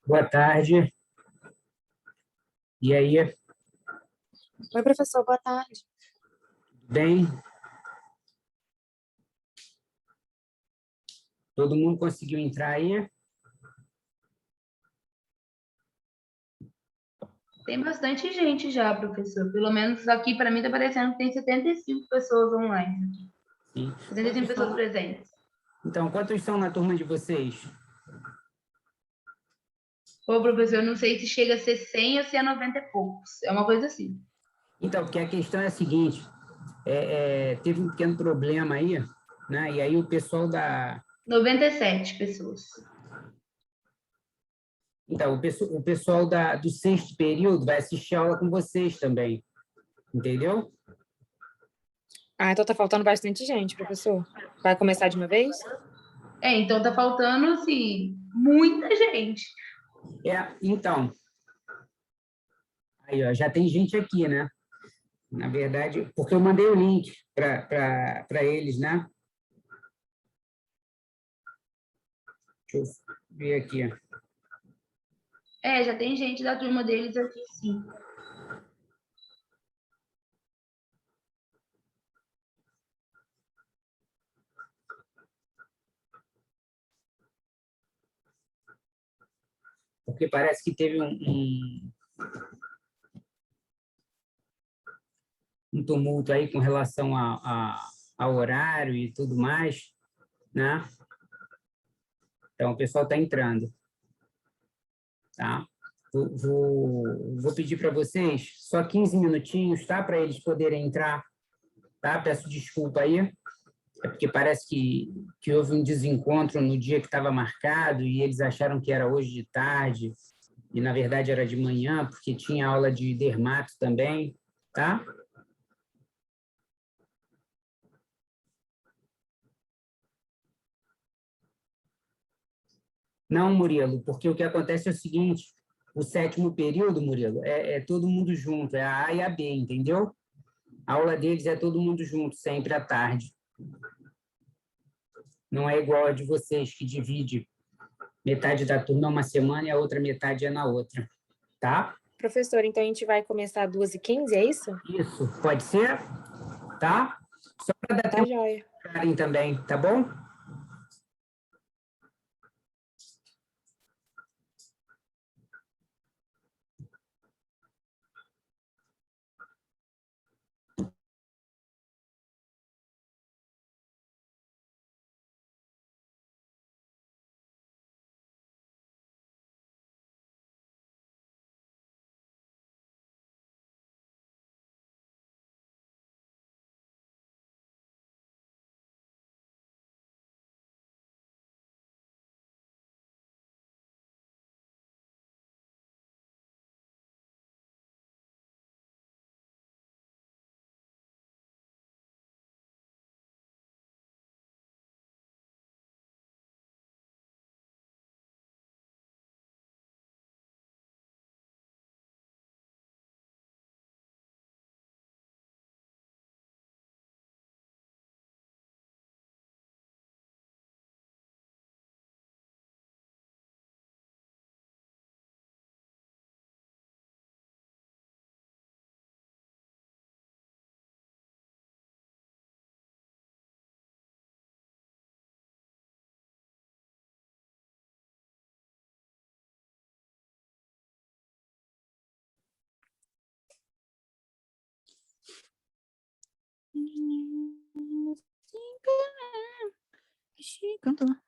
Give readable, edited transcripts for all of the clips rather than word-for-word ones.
Boa tarde. E aí, Oi, professor, boa tarde. bem? Todo mundo conseguiu entrar aí? Tem bastante gente já, professor. Pelo menos aqui para mim está parecendo que tem 75 pessoas online. Sim. 75 pessoas presentes. Então, quantos são na turma de vocês? Ô, professor, eu não sei se chega a ser 100 ou se é 90 e poucos. É uma coisa assim. Então, porque a questão é a seguinte, teve um pequeno problema aí, né? E aí o pessoal 97 pessoas. Então, o pessoal do sexto período vai assistir a aula com vocês também, entendeu? Ah, então tá faltando bastante gente, professor. Vai começar de uma vez? Então tá faltando, assim, muita gente. Então, aí, ó, já tem gente aqui, né? Na verdade, porque eu mandei o link para eles, né? Deixa eu ver aqui. Já tem gente da turma deles aqui, sim. Porque parece que teve um tumulto aí com relação ao horário e tudo mais, né? Então, o pessoal está entrando, tá? Vou pedir para vocês só 15 minutinhos, tá? Para eles poderem entrar, tá? Peço desculpa aí, é porque parece que houve um desencontro no dia que estava marcado e eles acharam que era hoje de tarde e, na verdade, era de manhã, porque tinha aula de dermato também, tá? Não, Murilo, porque o que acontece é o seguinte, o sétimo período, Murilo, é todo mundo junto, é a A e a B, entendeu? A aula deles é todo mundo junto, sempre à tarde. Não é igual a de vocês, que divide metade da turma uma semana e a outra metade é na outra, tá? Professor, então a gente vai começar às 2h15, é isso? Isso, pode ser? Tá? Só para dar Tá tempo joia. para entrarem também, tá bom?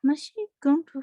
Mas canto.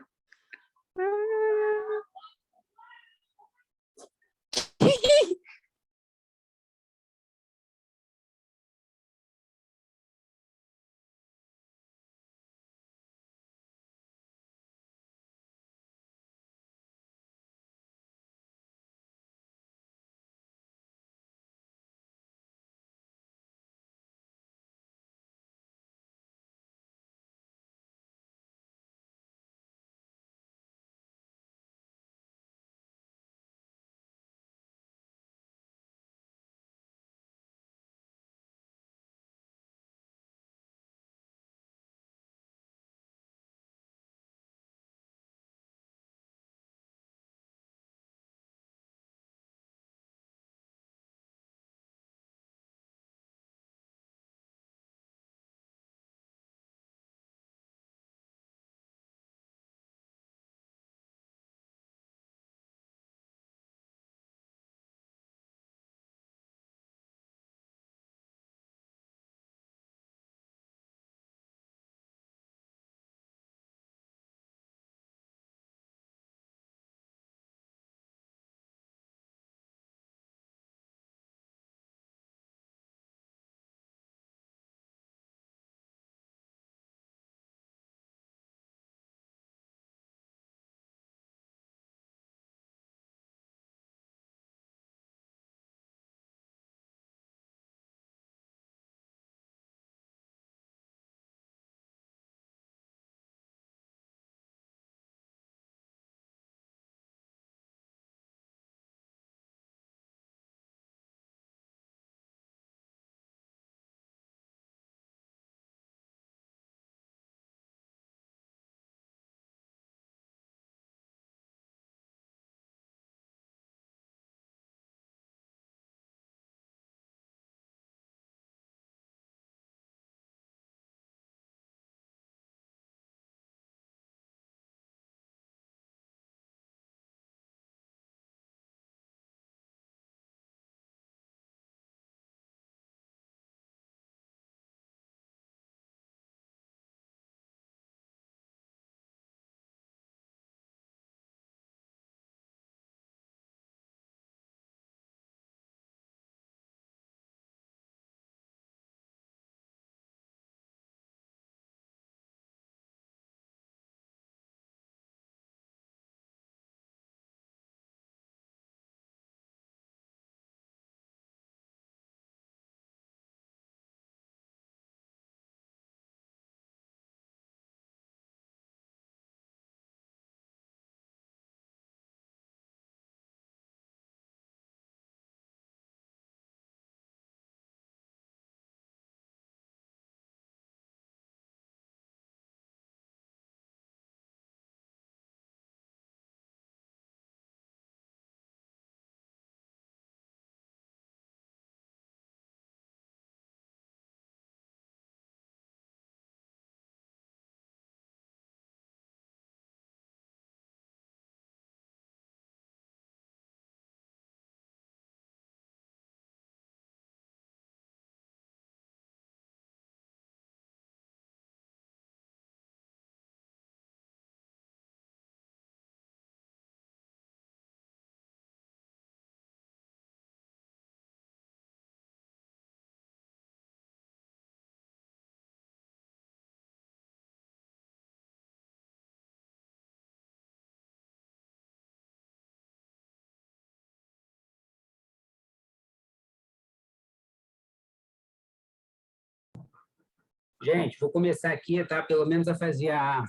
Gente, vou começar aqui, tá? Pelo menos a fazer a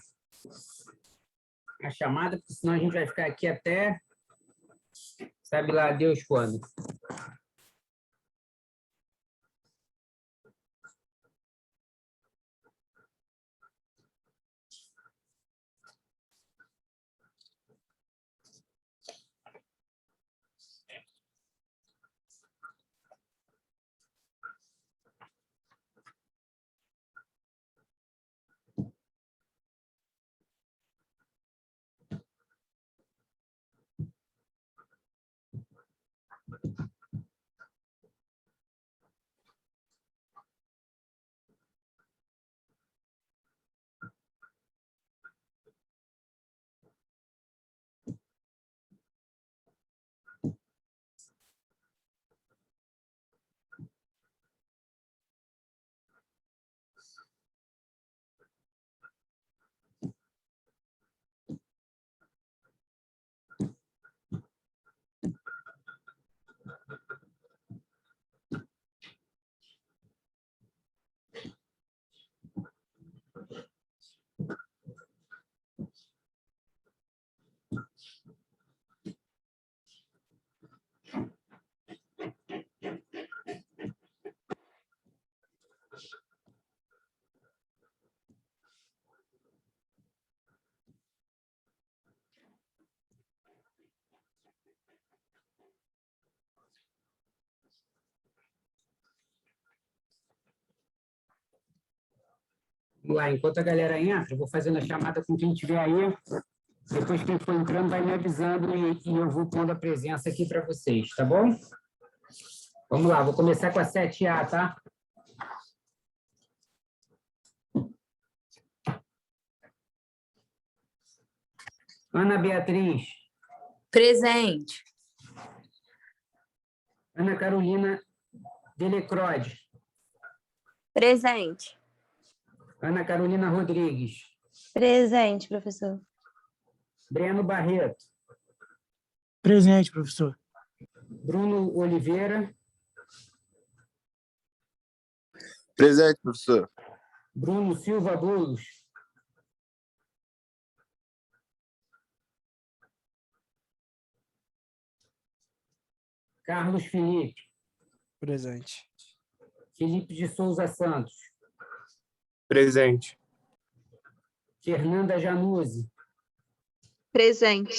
chamada, porque senão a gente vai ficar aqui até, sabe lá Deus quando. Vamos lá, enquanto a galera entra, eu vou fazendo a chamada com quem estiver aí. Depois quem for entrando vai me avisando e eu vou pondo a presença aqui para vocês, tá bom? Vamos lá, vou começar com a 7A, tá? Ana Beatriz. Presente. Ana Carolina Delecrode. Presente. Ana Carolina Rodrigues. Presente, professor. Breno Barreto. Presente, professor. Bruno Oliveira. Presente, professor. Bruno Silva Boulos. Carlos Felipe. Presente. Felipe de Souza Santos. Presente. Fernanda Januzzi. Presente.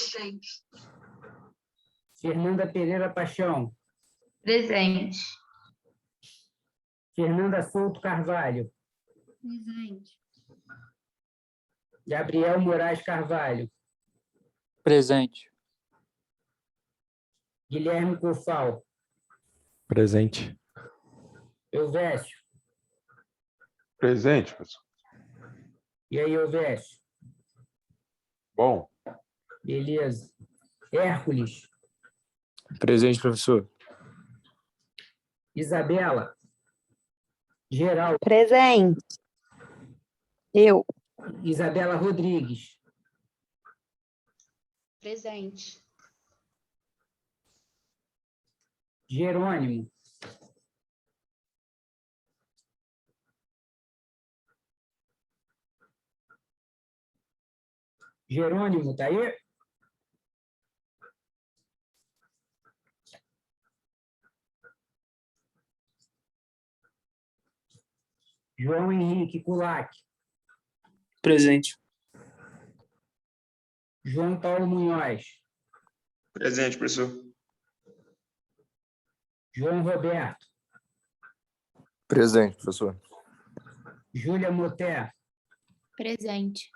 Fernanda Pereira Paixão. Presente. Fernanda Souto Carvalho. Presente. Gabriel Moraes Carvalho. Presente. Guilherme Cofal. Presente. Elvésio. Presente, professor. E aí, Elvésio? Bom. Beleza. Hércules. Presente, professor. Isabela. Geraldo. Presente. Eu. Isabela Rodrigues. Presente. Jerônimo. Jerônimo, tá aí? João Henrique Culac. Presente. João Paulo Munhoz. Presente, professor. João Roberto. Presente, professor. Júlia Moté. Presente.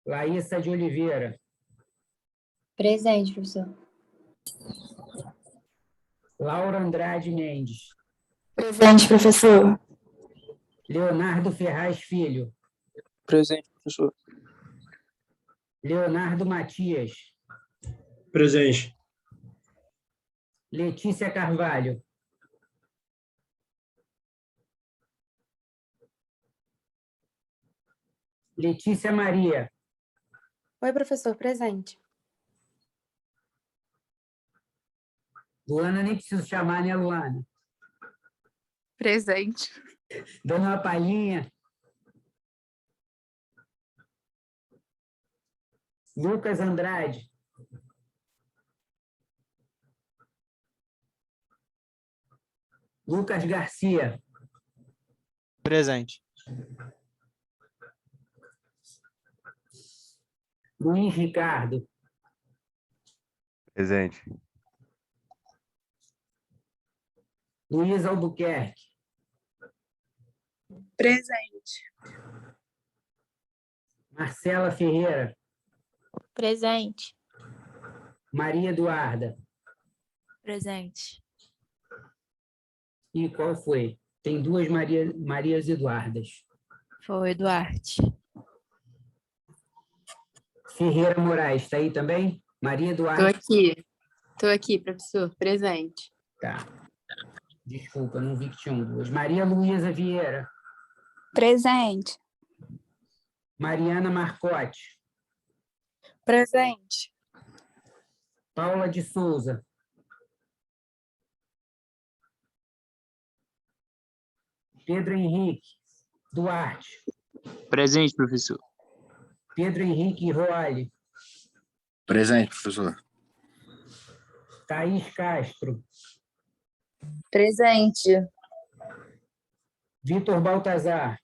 Laísa de Oliveira. Presente, professor. Laura Andrade Mendes. Presente, professor. Leonardo Ferraz Filho. Presente, professor. Leonardo Matias. Presente. Letícia Carvalho. Letícia Maria. Oi, professor, presente. Luana, nem preciso chamar, né, Luana? Presente. Dando uma palhinha. Lucas Andrade. Lucas Garcia. Presente. Luiz Ricardo. Presente. Luiz Albuquerque. Presente. Marcela Ferreira. Presente. Maria Eduarda. Presente. E qual foi? Tem duas Marias Eduardas. Foi, Duarte. Ferreira Moraes, está aí também? Maria Eduarda. Tô aqui, professor. Presente. Tá. Desculpa, não vi que tinham duas. Maria Luísa Vieira. Presente. Mariana Marcotte. Presente. Paula de Souza. Pedro Henrique Duarte. Presente, professor. Pedro Henrique Roale. Presente, professor. Thaís Castro. Presente. Vitor Baltazar.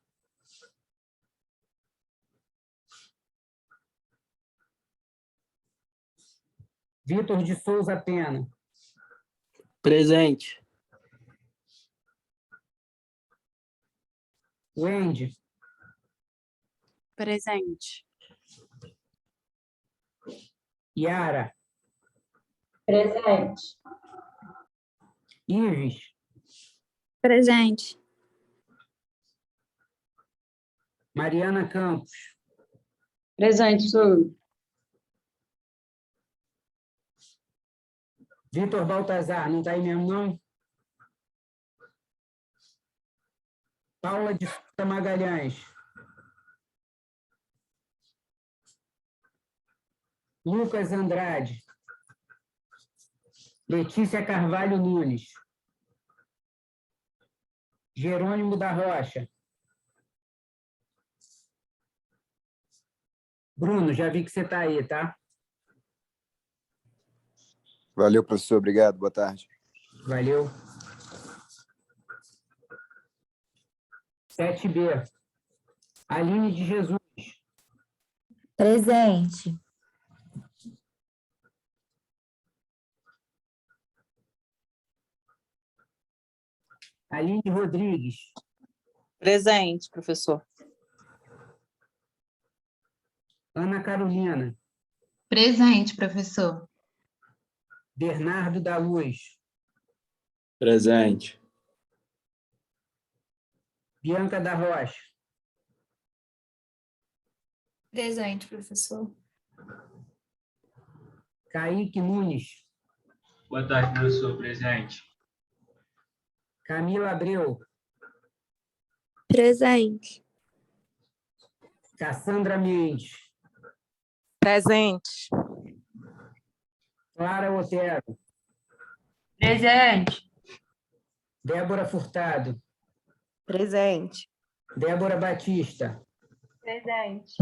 Vitor de Souza Pena. Presente. Wendy. Presente. Yara. Presente. Ives. Presente. Mariana Campos. Presente, professor. Vitor Baltazar, não está aí mesmo, não? Paula de Souza Magalhães. Lucas Andrade. Letícia Carvalho Nunes. Jerônimo da Rocha. Bruno, já vi que você está aí, tá? Valeu, professor. Obrigado. Boa tarde. Valeu. 7B. Aline de Jesus. Presente. Aline Rodrigues. Presente, professor. Ana Carolina. Presente, professor. Bernardo da Luz. Presente. Bianca da Rocha. Presente, professor. Kaique Nunes. Boa tarde, professor. Presente. Camila Abreu. Presente. Cassandra Mendes. Presente. Clara Otero. Presente. Débora Furtado. Presente. Débora Batista. Presente.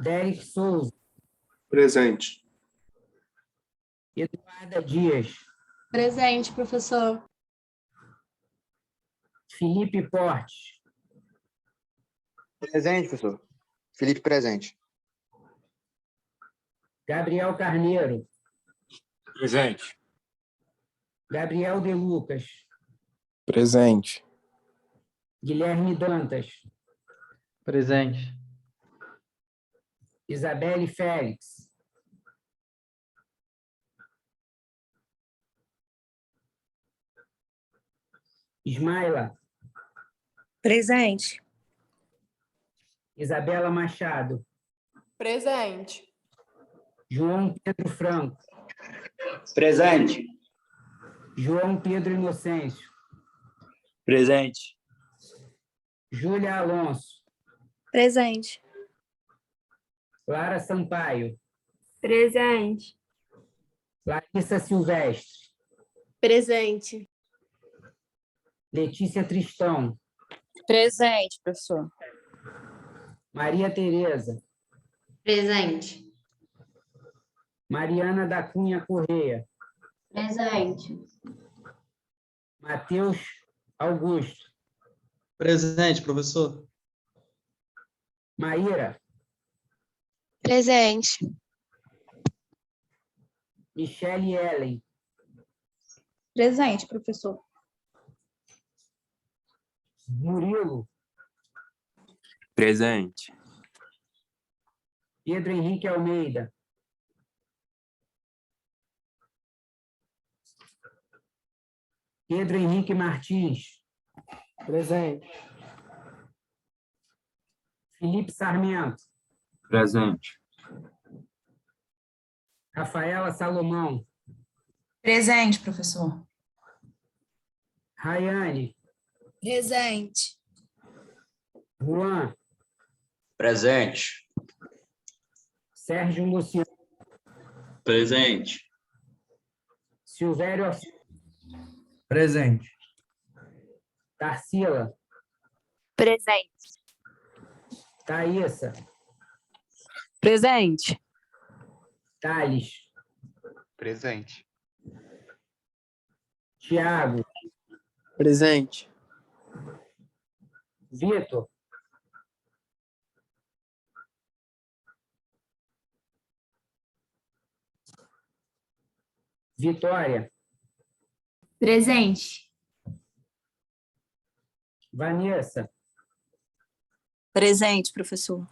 Derek Souza. Presente. Eduarda Dias. Presente, professor. Felipe Portes. Presente, professor. Felipe, presente. Gabriel Carneiro. Presente. Gabriel De Lucas. Presente. Guilherme Dantas. Presente. Isabelle Félix. Ismaila. Presente. Isabela Machado. Presente. João Pedro Franco. Presente. João Pedro Inocêncio. Presente. Júlia Alonso. Presente. Lara Sampaio. Presente. Larissa Silvestre. Presente. Letícia Tristão. Presente, professor. Maria Tereza. Presente. Mariana da Cunha Correia. Presente. Matheus Augusto. Presente, professor. Maíra. Presente. Michele Ellen. Presente, professor. Murilo. Presente. Pedro Henrique Almeida. Pedro Henrique Martins. Presente. Felipe Sarmento. Presente. Rafaela Salomão. Presente, professor. Rayane. Presente. Juan. Presente. Sérgio Luciano. Presente. Silvério. Presente. Tarsila. Presente. Thaísa. Presente. Thales. Presente. Tiago. Presente. Vitor. Vitória. Presente. Vanessa. Presente, professor.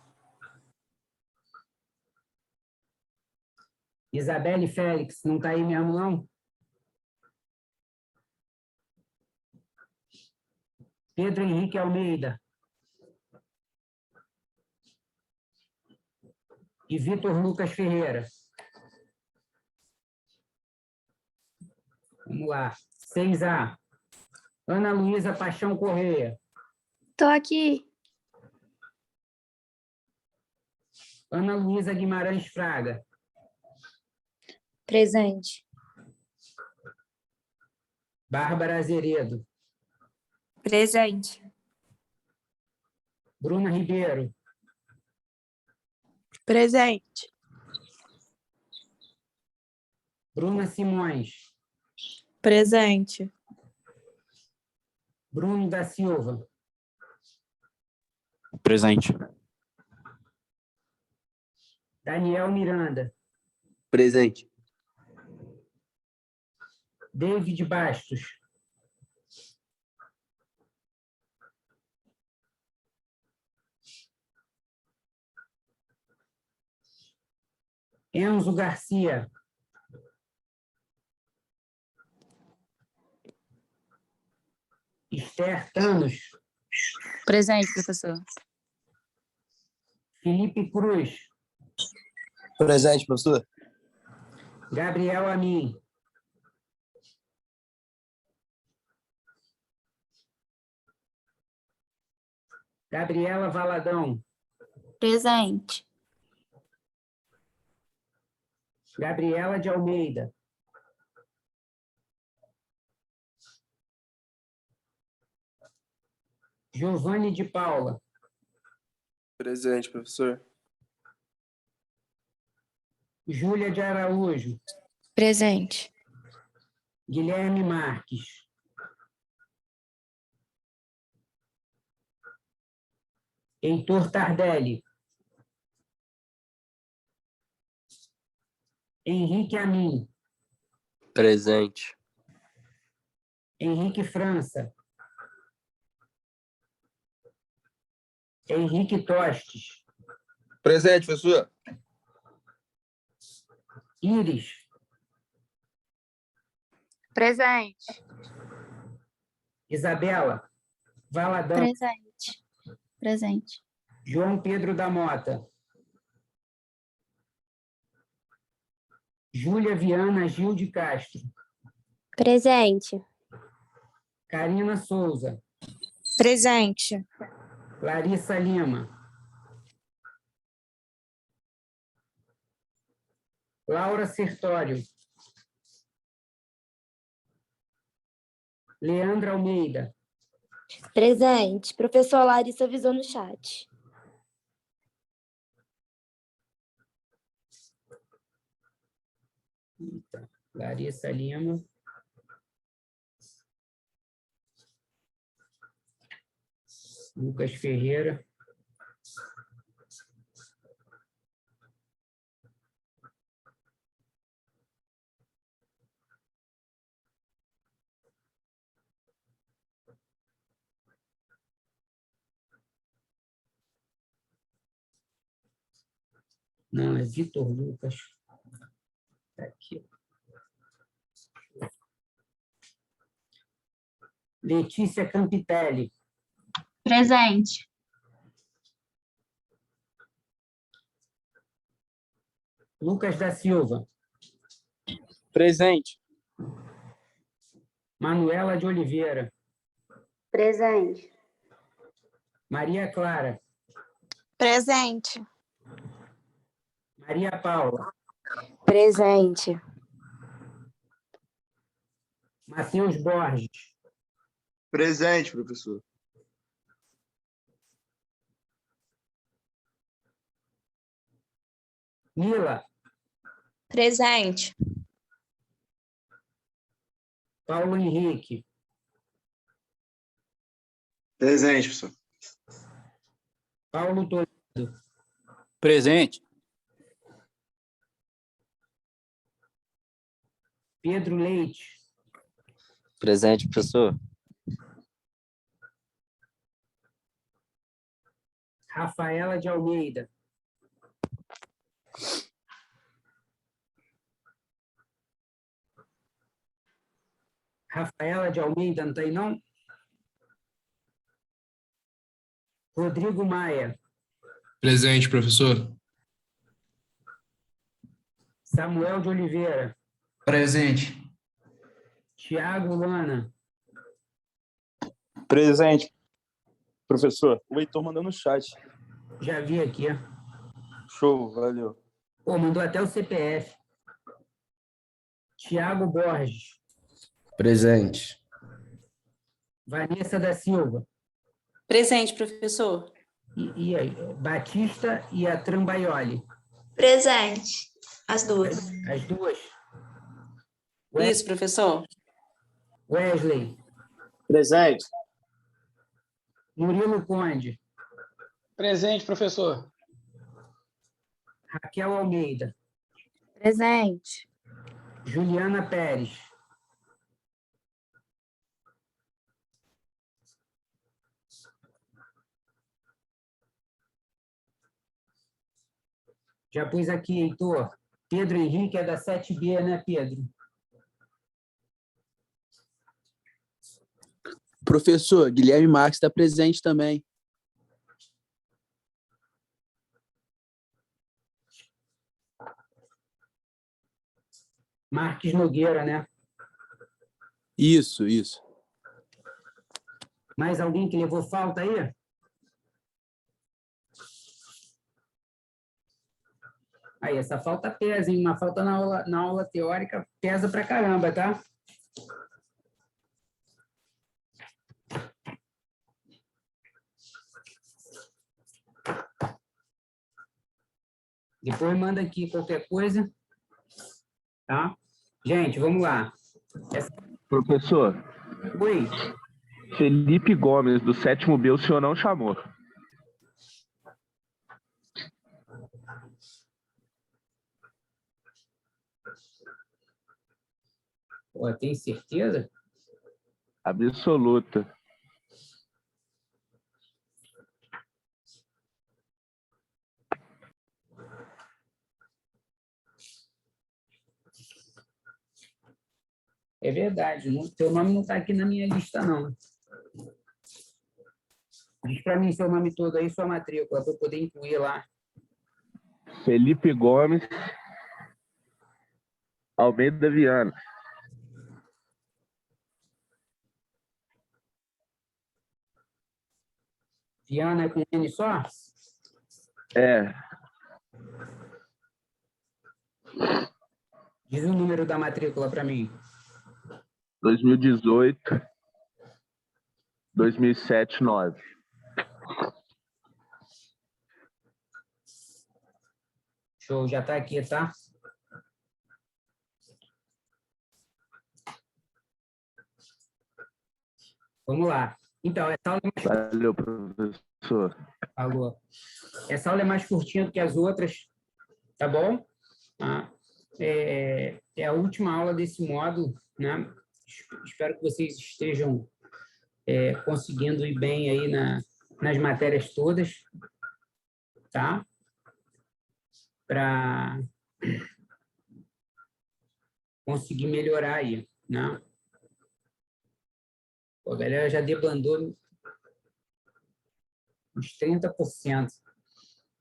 Isabelle Félix, não está aí mesmo, não? Pedro Henrique Almeida. E Vitor Lucas Ferreira. Vamos lá. 6A. Ana Luísa Paixão Correia. Tô aqui. Ana Luísa Guimarães Fraga. Presente. Bárbara Azeredo. Presente. Bruna Ribeiro. Presente. Bruna Simões. Presente. Bruno da Silva. Presente. Daniel Miranda. Presente. David Bastos. Enzo Garcia. Esther Thanos. Presente, professor. Felipe Cruz. Presente, professor. Gabriel Amin. Gabriela Valadão. Presente. Gabriela de Almeida. Giovanni de Paula. Presente, professor. Júlia de Araújo. Presente. Guilherme Marques. Heitor Tardelli. Henrique Amin. Presente. Henrique França. Henrique Tostes. Presente, professor. Iris. Presente. Isabela Valadão. Presente. Presente. João Pedro da Mota. Júlia Viana Gil de Castro. Presente. Karina Souza. Presente. Larissa Lima. Laura Sertório. Leandra Almeida. Presente. Professor Larissa avisou no chat. Eita, Larissa Lima. Lucas Ferreira. Não, é Vitor Lucas. Tá aqui. Letícia Campitelli. Presente. Lucas da Silva. Presente. Manuela de Oliveira. Presente. Maria Clara. Presente. Maria Paula. Presente. Matheus Borges. Presente, professor. Mila. Presente. Paulo Henrique. Presente, professor. Paulo Toledo. Presente. Pedro Leite. Presente, professor. Rafaela de Almeida. Rafaela de Almeida, não tem, não? Rodrigo Maia. Presente, professor. Samuel de Oliveira. Presente. Tiago Lana. Presente. Professor, o Heitor mandou no chat. Já vi aqui. Show, valeu. Pô, mandou até o CPF. Tiago Borges. Presente. Vanessa da Silva. Presente, professor. E aí, Batista e a Trambaioli. Presente. As duas. As duas. Isso, professor. Wesley. Presente. Murilo Conde. Presente, professor. Raquel Almeida. Presente. Juliana Pérez. Já pus aqui, Heitor. Pedro Henrique é da 7B, né, Pedro? Professor, Guilherme Marques está presente também. Marques Nogueira, né? Isso. Mais alguém que levou falta aí? Aí, essa falta pesa, hein? Uma falta na aula teórica pesa pra caramba, tá? Depois manda aqui qualquer coisa, tá? Gente, vamos lá. Professor, Oi. Felipe Gomes, do 7º B, o senhor não chamou. Pô, tem certeza? Absoluta. É verdade, teu nome não está aqui na minha lista, não. Diz para mim seu nome todo aí, sua matrícula, para eu poder incluir lá. Felipe Gomes Almeida Viana. Viana é com N só? É. Diz o número da matrícula para mim. 2018, 2007, 9. Show, já está aqui, tá? Vamos lá. Então, essa aula é mais... Valeu, professor. Falou. Essa aula é mais curtinha do que as outras, tá bom? Tá? É a última aula desse módulo, né? Espero que vocês estejam conseguindo ir bem aí nas matérias todas, tá? Para conseguir melhorar aí, né? Pô, a galera já debandou uns 30%.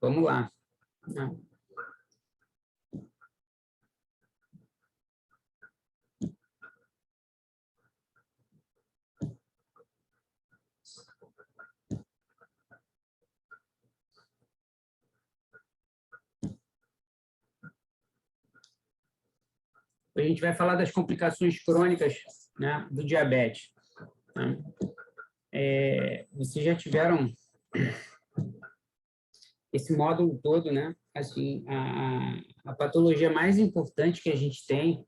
Vamos lá. Não. A gente vai falar das complicações crônicas, né, do diabetes. Tá? Vocês já tiveram esse módulo todo, né? Assim, a patologia mais importante que a gente tem,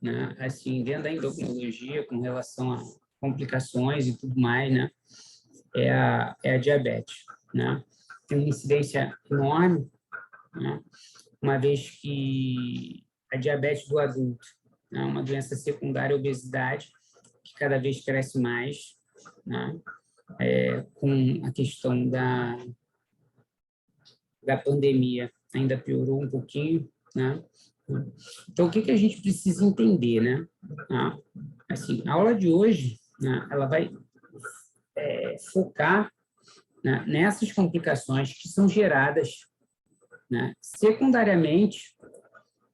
né, assim, dentro da endocrinologia, com relação a complicações e tudo mais, né, é a diabetes, né? Tem uma incidência enorme, né, uma vez que a diabetes do adulto é uma doença secundária à obesidade, que cada vez cresce mais, né? Com a questão da pandemia, ainda piorou um pouquinho, né? Então, o que a gente precisa entender, né? Assim, a aula de hoje, né, ela vai focar, né, nessas complicações que são geradas, né, secundariamente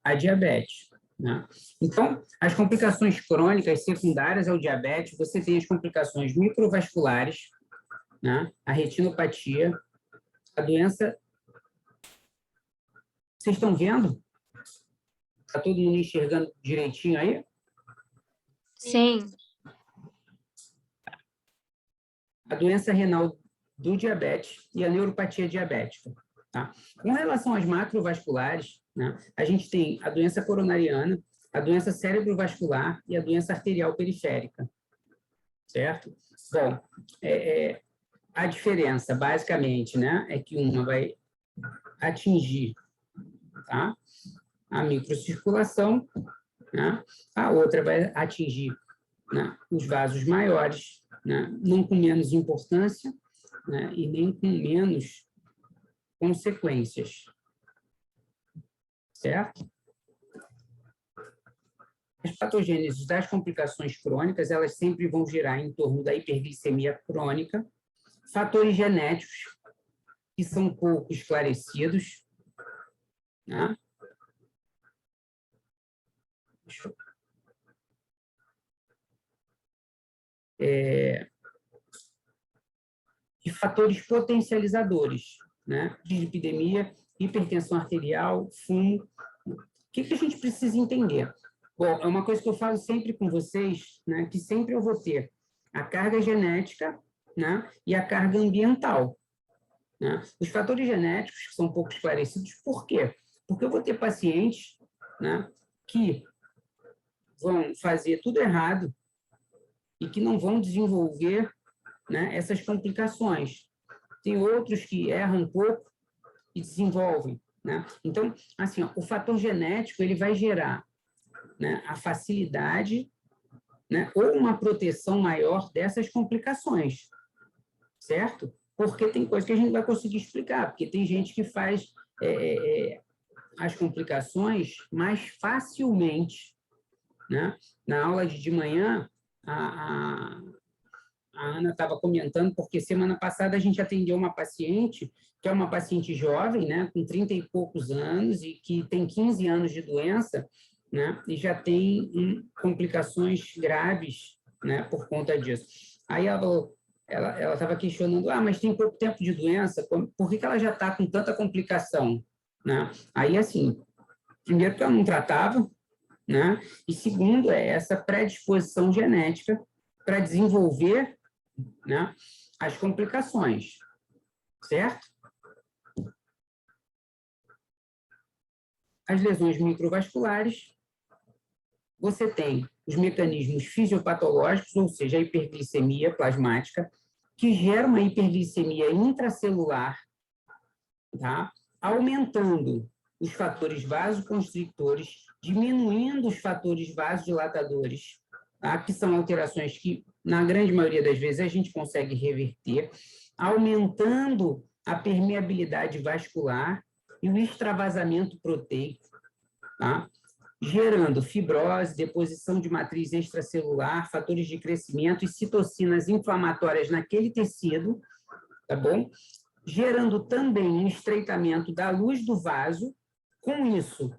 à diabetes, né? Então, as complicações crônicas secundárias ao diabetes, você tem as complicações microvasculares, né, a retinopatia, a doença... Vocês estão vendo? Está todo mundo enxergando direitinho aí? Sim. A doença renal do diabetes e a neuropatia diabética. Tá? Com relação às macrovasculares, né, a gente tem a doença coronariana, a doença cerebrovascular e a doença arterial periférica. Certo? Bom, a diferença, basicamente, né, é que uma vai atingir, tá, a microcirculação, né, a outra vai atingir, né, os vasos maiores, né, não com menos importância, né, e nem com menos consequências. Certo? As patogêneses das complicações crônicas, elas sempre vão girar em torno da hiperglicemia crônica, fatores genéticos que são pouco esclarecidos, né? E fatores potencializadores, né? Dislipidemia, hipertensão arterial, fumo. O que a gente precisa entender? Bom, é uma coisa que eu falo sempre com vocês, né? Que sempre eu vou ter a carga genética, né, e a carga ambiental. Né? Os fatores genéticos que são pouco esclarecidos, por quê? Porque eu vou ter pacientes, né, que vão fazer tudo errado e que não vão desenvolver, né, essas complicações. Tem outros que erram um pouco e desenvolvem. Né? Então, assim, o fator genético ele vai gerar, né, a facilidade, né, ou uma proteção maior dessas complicações, certo? Porque tem coisa que a gente vai conseguir explicar, porque tem gente que faz as complicações mais facilmente, né? Na aula de manhã, a Ana estava comentando, porque semana passada a gente atendeu uma paciente, que é uma paciente jovem, né, com 30 e poucos anos, e que tem 15 anos de doença, né, e já tem complicações graves, né, por conta disso. Aí ela estava questionando, mas tem pouco tempo de doença, por que ela já está com tanta complicação? Né? Aí, assim, primeiro que ela não tratava, né, e segundo é essa predisposição genética para desenvolver, né, as complicações, certo? As lesões microvasculares, você tem os mecanismos fisiopatológicos, ou seja, a hiperglicemia plasmática, que gera uma hiperglicemia intracelular, tá? Aumentando os fatores vasoconstrictores, diminuindo os fatores vasodilatadores, tá? Que são alterações que, na grande maioria das vezes, a gente consegue reverter, aumentando a permeabilidade vascular e o extravasamento proteico, tá? Gerando fibrose, deposição de matriz extracelular, fatores de crescimento e citocinas inflamatórias naquele tecido, tá bom? Gerando também um estreitamento da luz do vaso. Com isso,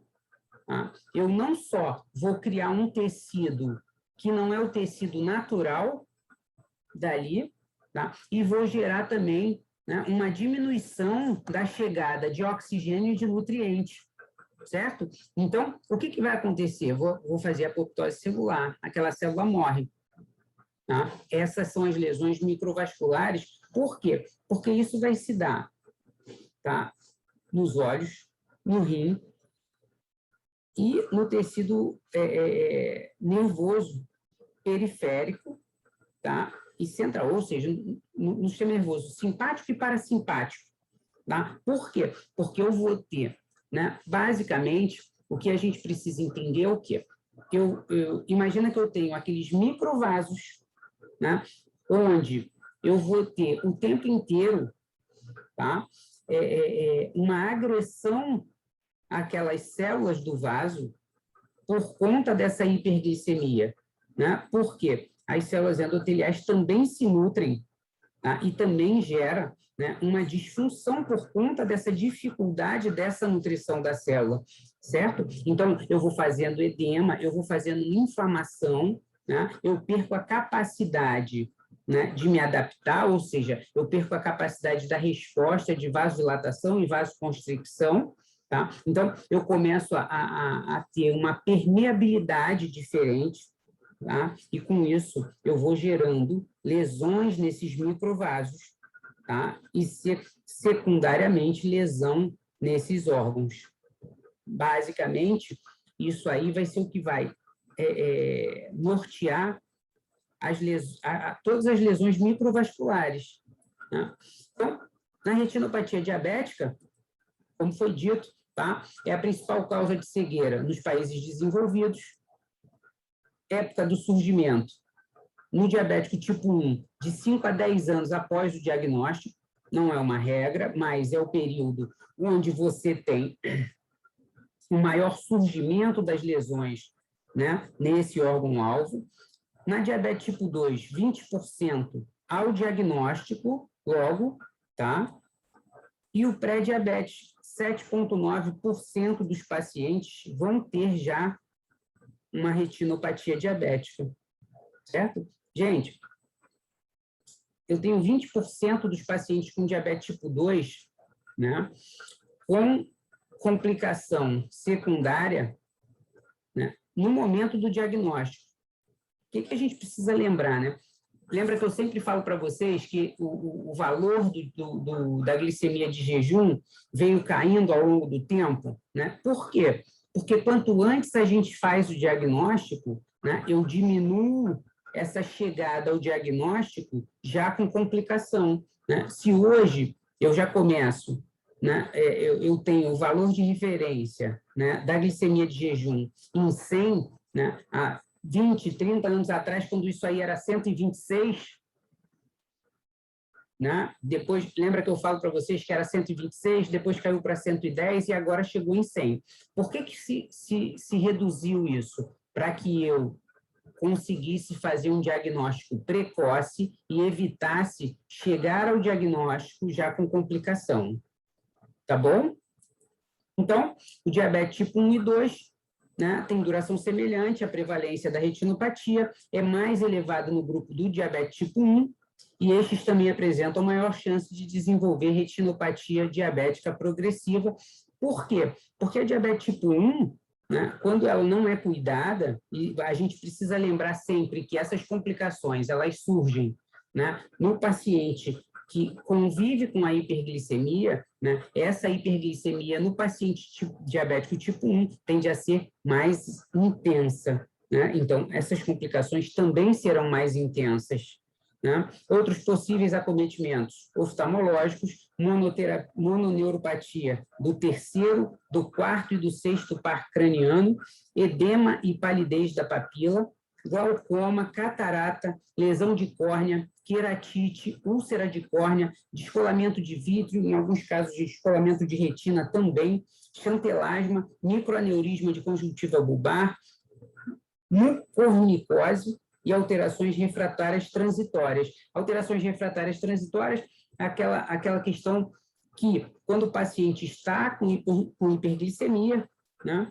tá? Eu não só vou criar um tecido que não é o tecido natural dali, tá? E vou gerar também, né, uma diminuição da chegada de oxigênio e de nutrientes, certo? Então, o que vai acontecer? Vou fazer a apoptose celular, aquela célula morre. Tá? Essas são as lesões microvasculares. Por quê? Porque isso vai se dar, tá? Nos olhos, no rim e no tecido nervoso periférico, tá? E central, ou seja, no sistema nervoso simpático e parasimpático. Tá? Por quê? Porque eu vou ter, né, basicamente, o que a gente precisa entender é o quê? Imagina que eu tenho aqueles microvasos, né, onde eu vou ter o tempo inteiro, tá, uma agressão àquelas células do vaso por conta dessa hiperglicemia. Né? Por quê? As células endoteliais também se nutrem, tá? E também gera, né, uma disfunção por conta dessa dificuldade dessa nutrição da célula, certo? Então, eu vou fazendo edema, eu vou fazendo inflamação, né? Eu perco a capacidade, né, de me adaptar, ou seja, eu perco a capacidade da resposta de vasodilatação e vasoconstricção, tá? Então, eu começo a ter uma permeabilidade diferente, tá? E com isso, eu vou gerando lesões nesses microvasos, tá? E secundariamente lesão nesses órgãos. Basicamente, isso aí vai ser o que vai nortear todas as lesões microvasculares. Né? Então, na retinopatia diabética, como foi dito, tá? É a principal causa de cegueira nos países desenvolvidos. Época do surgimento, no diabético tipo 1, de 5 a 10 anos após o diagnóstico, não é uma regra, mas é o período onde você tem o maior surgimento das lesões, né, nesse órgão-alvo. Na diabetes tipo 2, 20% ao diagnóstico, logo, tá? E o pré-diabetes, 7,9% dos pacientes vão ter já uma retinopatia diabética, certo? Gente, eu tenho 20% dos pacientes com diabetes tipo 2, né, com complicação secundária, né, no momento do diagnóstico. O que a gente precisa lembrar, né? Lembra que eu sempre falo para vocês que o valor da glicemia de jejum veio caindo ao longo do tempo, né? Por quê? Porque quanto antes a gente faz o diagnóstico, né, eu diminuo essa chegada ao diagnóstico já com complicação. Né? Se hoje eu já começo, né, eu tenho o valor de referência, né, da glicemia de jejum em 100, né, há 20, 30 anos atrás, quando isso aí era 126, né? Depois, lembra que eu falo para vocês que era 126, depois caiu para 110 e agora chegou em 100. Por que se reduziu isso? Para que eu conseguisse fazer um diagnóstico precoce e evitasse chegar ao diagnóstico já com complicação. Tá bom? Então, o diabetes tipo 1 e 2, né, tem duração semelhante, a prevalência da retinopatia é mais elevada no grupo do diabetes tipo 1, e estes também apresentam maior chance de desenvolver retinopatia diabética progressiva. Por quê? Porque a diabetes tipo 1, né, quando ela não é cuidada, e a gente precisa lembrar sempre que essas complicações, elas surgem, né, no paciente que convive com a hiperglicemia, né, essa hiperglicemia no paciente diabético tipo 1 tende a ser mais intensa, né? Então, essas complicações também serão mais intensas, né? Outros possíveis acometimentos oftalmológicos, mononeuropatia do 3º, do 4º e do 6º par craniano, edema e palidez da papila, glaucoma, catarata, lesão de córnea, queratite, úlcera de córnea, descolamento de vítreo, em alguns casos de descolamento de retina também, chantelasma, microaneurisma de conjuntiva bulbar, mucormicose e alterações refratárias transitórias. Alterações refratárias transitórias é aquela questão que, quando o paciente está com hiperglicemia, né,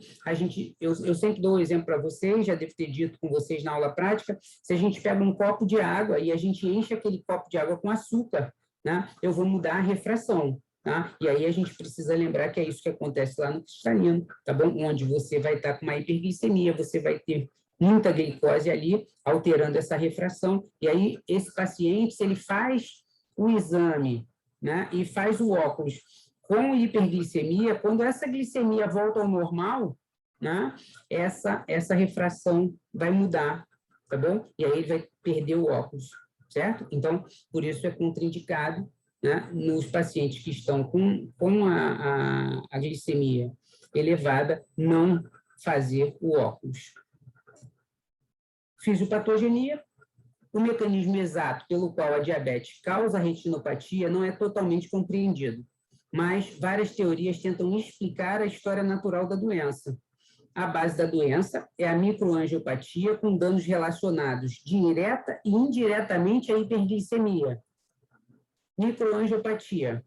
eu sempre dou um exemplo para vocês, já devo ter dito com vocês na aula prática, se a gente pega um copo de água e a gente enche aquele copo de água com açúcar, né, eu vou mudar a refração. Tá? E aí a gente precisa lembrar que é isso que acontece lá no cristalino, tá bom? Onde você vai estar com uma hiperglicemia, você vai ter muita glicose ali, alterando essa refração, e aí esse paciente, se ele faz o exame, né, e faz o óculos com hiperglicemia, quando essa glicemia volta ao normal, né, essa refração vai mudar, tá bom? E aí ele vai perder o óculos, certo? Então, por isso é contraindicado, né, nos pacientes que estão com a glicemia elevada, não fazer o óculos. Fisiopatogenia. O mecanismo exato pelo qual a diabetes causa retinopatia não é totalmente compreendido, mas várias teorias tentam explicar a história natural da doença. A base da doença é a microangiopatia, com danos relacionados direta e indiretamente à hiperglicemia. Microangiopatia,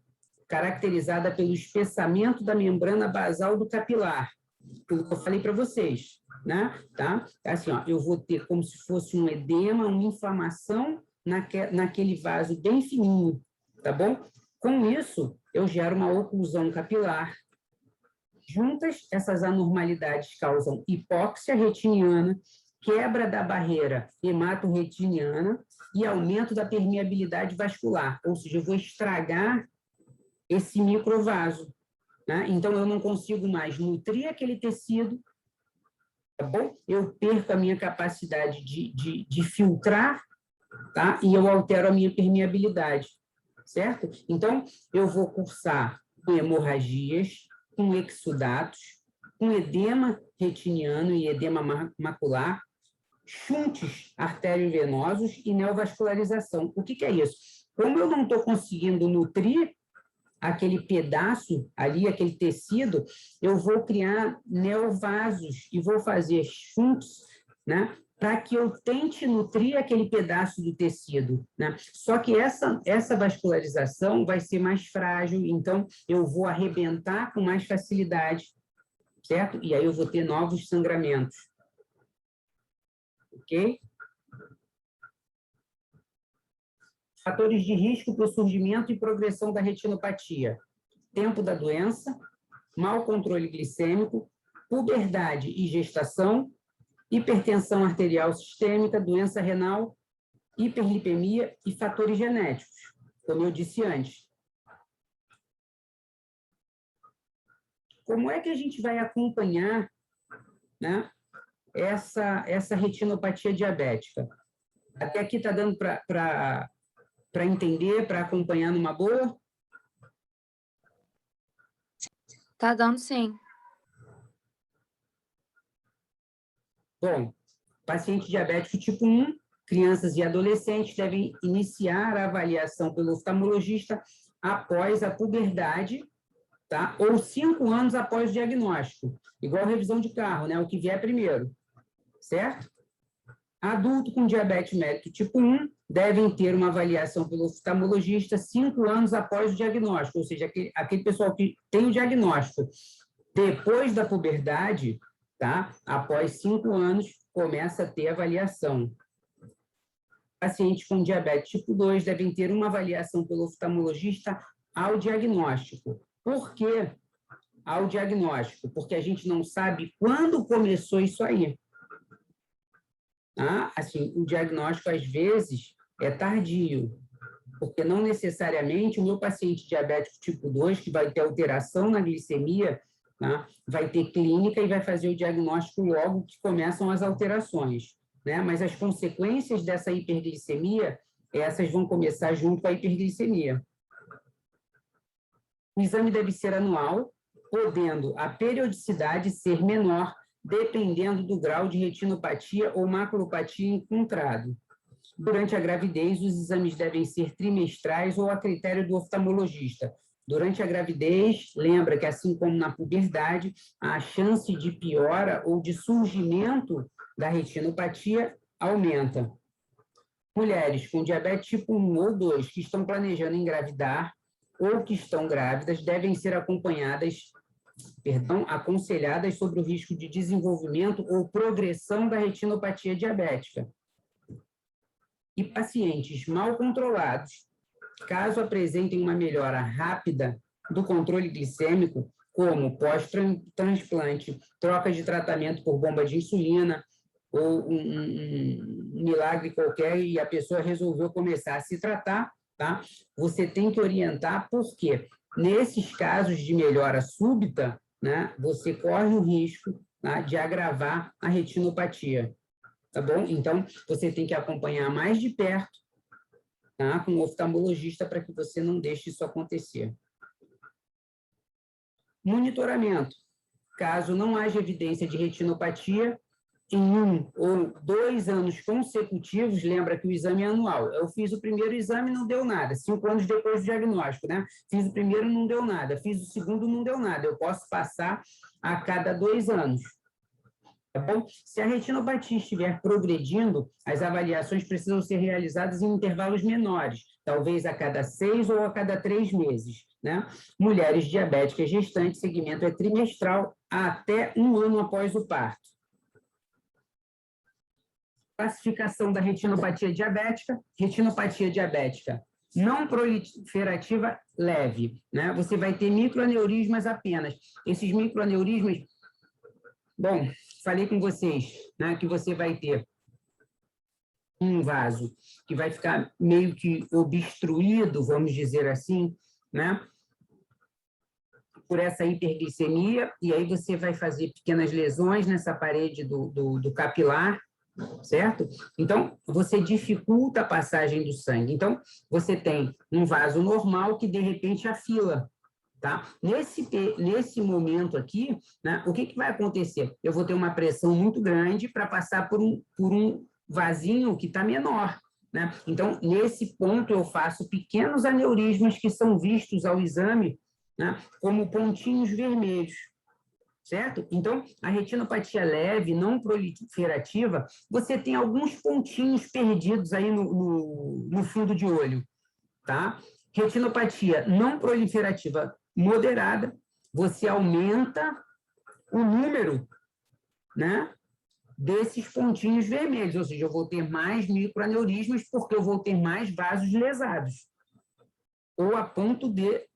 caracterizada pelo espessamento da membrana basal do capilar, pelo que eu falei para vocês, né? Tá? Assim, ó, eu vou ter como se fosse um edema, uma inflamação naquele vaso bem fininho, tá bom? Com isso, eu gero uma oclusão capilar. Juntas, essas anormalidades causam hipóxia retiniana, quebra da barreira hematorretiniana e aumento da permeabilidade vascular, ou seja, eu vou estragar esse microvaso, né? Então, eu não consigo mais nutrir aquele tecido, tá bom? Eu perco a minha capacidade de filtrar, tá? E eu altero a minha permeabilidade, certo? Então, eu vou cursar com hemorragias, com exudatos, com edema retiniano e edema macular, shunts arteriovenosos e neovascularização. O que é isso? Como eu não estou conseguindo nutrir aquele pedaço ali, aquele tecido, eu vou criar neovasos e vou fazer shunts, né, para que eu tente nutrir aquele pedaço do tecido, né? Só que essa vascularização vai ser mais frágil, então eu vou arrebentar com mais facilidade, certo? E aí eu vou ter novos sangramentos. Ok? Fatores de risco para o surgimento e progressão da retinopatia. Tempo da doença, mau controle glicêmico, puberdade e gestação, hipertensão arterial sistêmica, doença renal, hiperlipemia e fatores genéticos, como eu disse antes. Como é que a gente vai acompanhar, né, essa retinopatia diabética? Até aqui está dando para entender, para acompanhar numa boa? Tá dando sim. Bom, paciente diabético tipo 1, crianças e adolescentes devem iniciar a avaliação pelo oftalmologista após a puberdade, tá? Ou 5 anos após o diagnóstico, igual revisão de carro, né? O que vier primeiro, certo? Adulto com diabetes mellitus tipo 1 devem ter uma avaliação pelo oftalmologista 5 anos após o diagnóstico, ou seja, aquele pessoal que tem o diagnóstico depois da puberdade, tá? Após 5 anos, começa a ter avaliação. Pacientes com diabetes tipo 2 devem ter uma avaliação pelo oftalmologista ao diagnóstico. Por que ao diagnóstico? Porque a gente não sabe quando começou isso aí. Ah, assim, o diagnóstico, às vezes, é tardio, porque não necessariamente o meu paciente diabético tipo 2, que vai ter alteração na glicemia tá? Vai ter clínica e vai fazer o diagnóstico logo que começam as alterações, né? Mas as consequências dessa hiperglicemia, essas vão começar junto com a hiperglicemia. O exame deve ser anual, podendo a periodicidade ser menor, dependendo do grau de retinopatia ou maculopatia encontrado. Durante a gravidez, os exames devem ser trimestrais ou a critério do oftalmologista. Durante a gravidez, lembra que, assim como na puberdade, a chance de piora ou de surgimento da retinopatia aumenta. Mulheres com diabetes tipo 1 ou 2 que estão planejando engravidar ou que estão grávidas devem ser aconselhadas sobre o risco de desenvolvimento ou progressão da retinopatia diabética. E pacientes mal controlados, caso apresentem uma melhora rápida do controle glicêmico, como pós-transplante, troca de tratamento por bomba de insulina, ou um milagre qualquer, e a pessoa resolveu começar a se tratar, tá? Você tem que orientar, porque nesses casos de melhora súbita, né, você corre o risco, tá, de agravar a retinopatia. Tá bom? Então, você tem que acompanhar mais de perto, tá, com o oftalmologista para que você não deixe isso acontecer. Monitoramento. Caso não haja evidência de retinopatia, em 1 ou 2 anos consecutivos, lembra que o exame é anual. Eu fiz o primeiro exame e não deu nada, 5 anos depois do diagnóstico, né? Fiz o primeiro, não deu nada. Fiz o segundo, não deu nada. Eu posso passar a cada 2 anos. Tá bom? Se a retinopatia estiver progredindo, as avaliações precisam ser realizadas em intervalos menores, talvez a cada 6 ou a cada 3 meses, né? Mulheres diabéticas gestantes, segmento é trimestral até 1 ano após o parto. Classificação da retinopatia diabética não proliferativa leve, né? Você vai ter microaneurismas apenas. Esses microaneurismas, bom, falei com vocês, né, que você vai ter um vaso que vai ficar meio que obstruído, vamos dizer assim, né, por essa hiperglicemia, e aí você vai fazer pequenas lesões nessa parede do capilar, certo? Então, você dificulta a passagem do sangue. Então, você tem um vaso normal que, de repente, afila, tá? Nesse momento aqui, né, o que vai acontecer? Eu vou ter uma pressão muito grande para passar por um vasinho que está menor, né? Então, nesse ponto, eu faço pequenos aneurismas que são vistos ao exame, né, como pontinhos vermelhos. Certo? Então, a retinopatia leve, não proliferativa, você tem alguns pontinhos perdidos aí no fundo de olho, tá? Retinopatia não proliferativa moderada, você aumenta o número, né, desses pontinhos vermelhos, ou seja, eu vou ter mais microaneurismas porque eu vou ter mais vasos lesados, ou a ponto de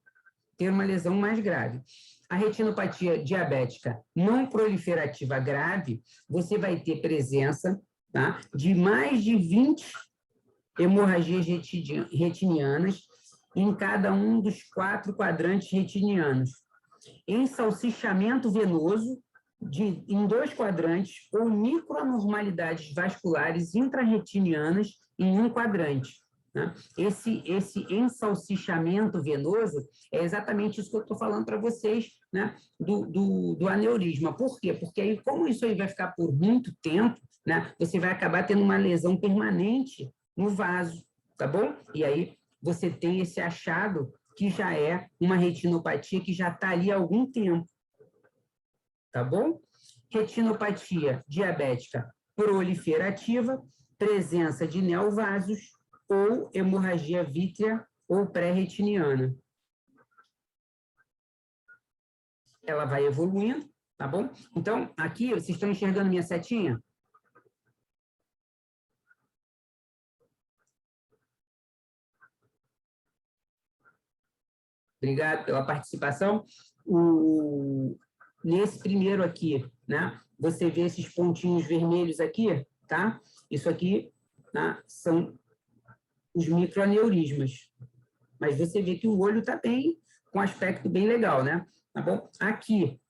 ter uma lesão mais grave. A retinopatia diabética não proliferativa grave, você vai ter presença, tá, de mais de 20 hemorragias retinianas em cada um dos 4 quadrantes retinianos. Ensalsichamento venoso em 2 quadrantes ou microanormalidades vasculares intrarretinianas em 1 quadrante. Né? Esse ensalsichamento venoso é exatamente isso que eu estou falando para vocês, né? do aneurisma. Por quê? Porque aí, como isso aí vai ficar por muito tempo, né? Você vai acabar tendo uma lesão permanente no vaso, tá bom? E aí você tem esse achado que já é uma retinopatia que já está ali há algum tempo, tá bom? Retinopatia diabética proliferativa, presença de neovasos, ou hemorragia vítrea ou pré-retiniana. Ela vai evoluindo, tá bom? Então, aqui, vocês estão enxergando minha setinha? Obrigado pela participação. Nesse primeiro aqui, né, você vê esses pontinhos vermelhos aqui, tá? Isso aqui, tá, são os microaneurismas. Mas você vê que o olho está bem, com um aspecto bem legal, né? Tá bom? Aqui,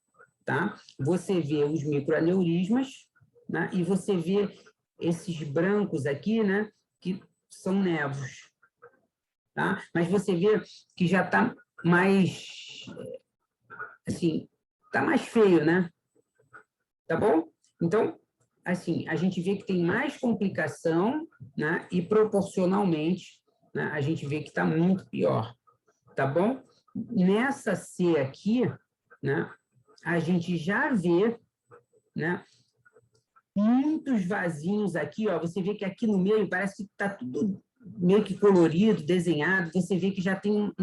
tá? Você vê os microaneurismas, né? E você vê esses brancos aqui, né? Que são névoos, tá? Mas você vê que já está mais, assim, está mais feio, né? Tá bom? Então, assim, a gente vê que tem mais complicação, né? E proporcionalmente, né, a gente vê que está muito pior, tá bom? Nessa C aqui, né, a gente já vê, né, muitos vasinhos aqui, ó, você vê que aqui no meio parece que está tudo meio que colorido, desenhado, você vê que já tem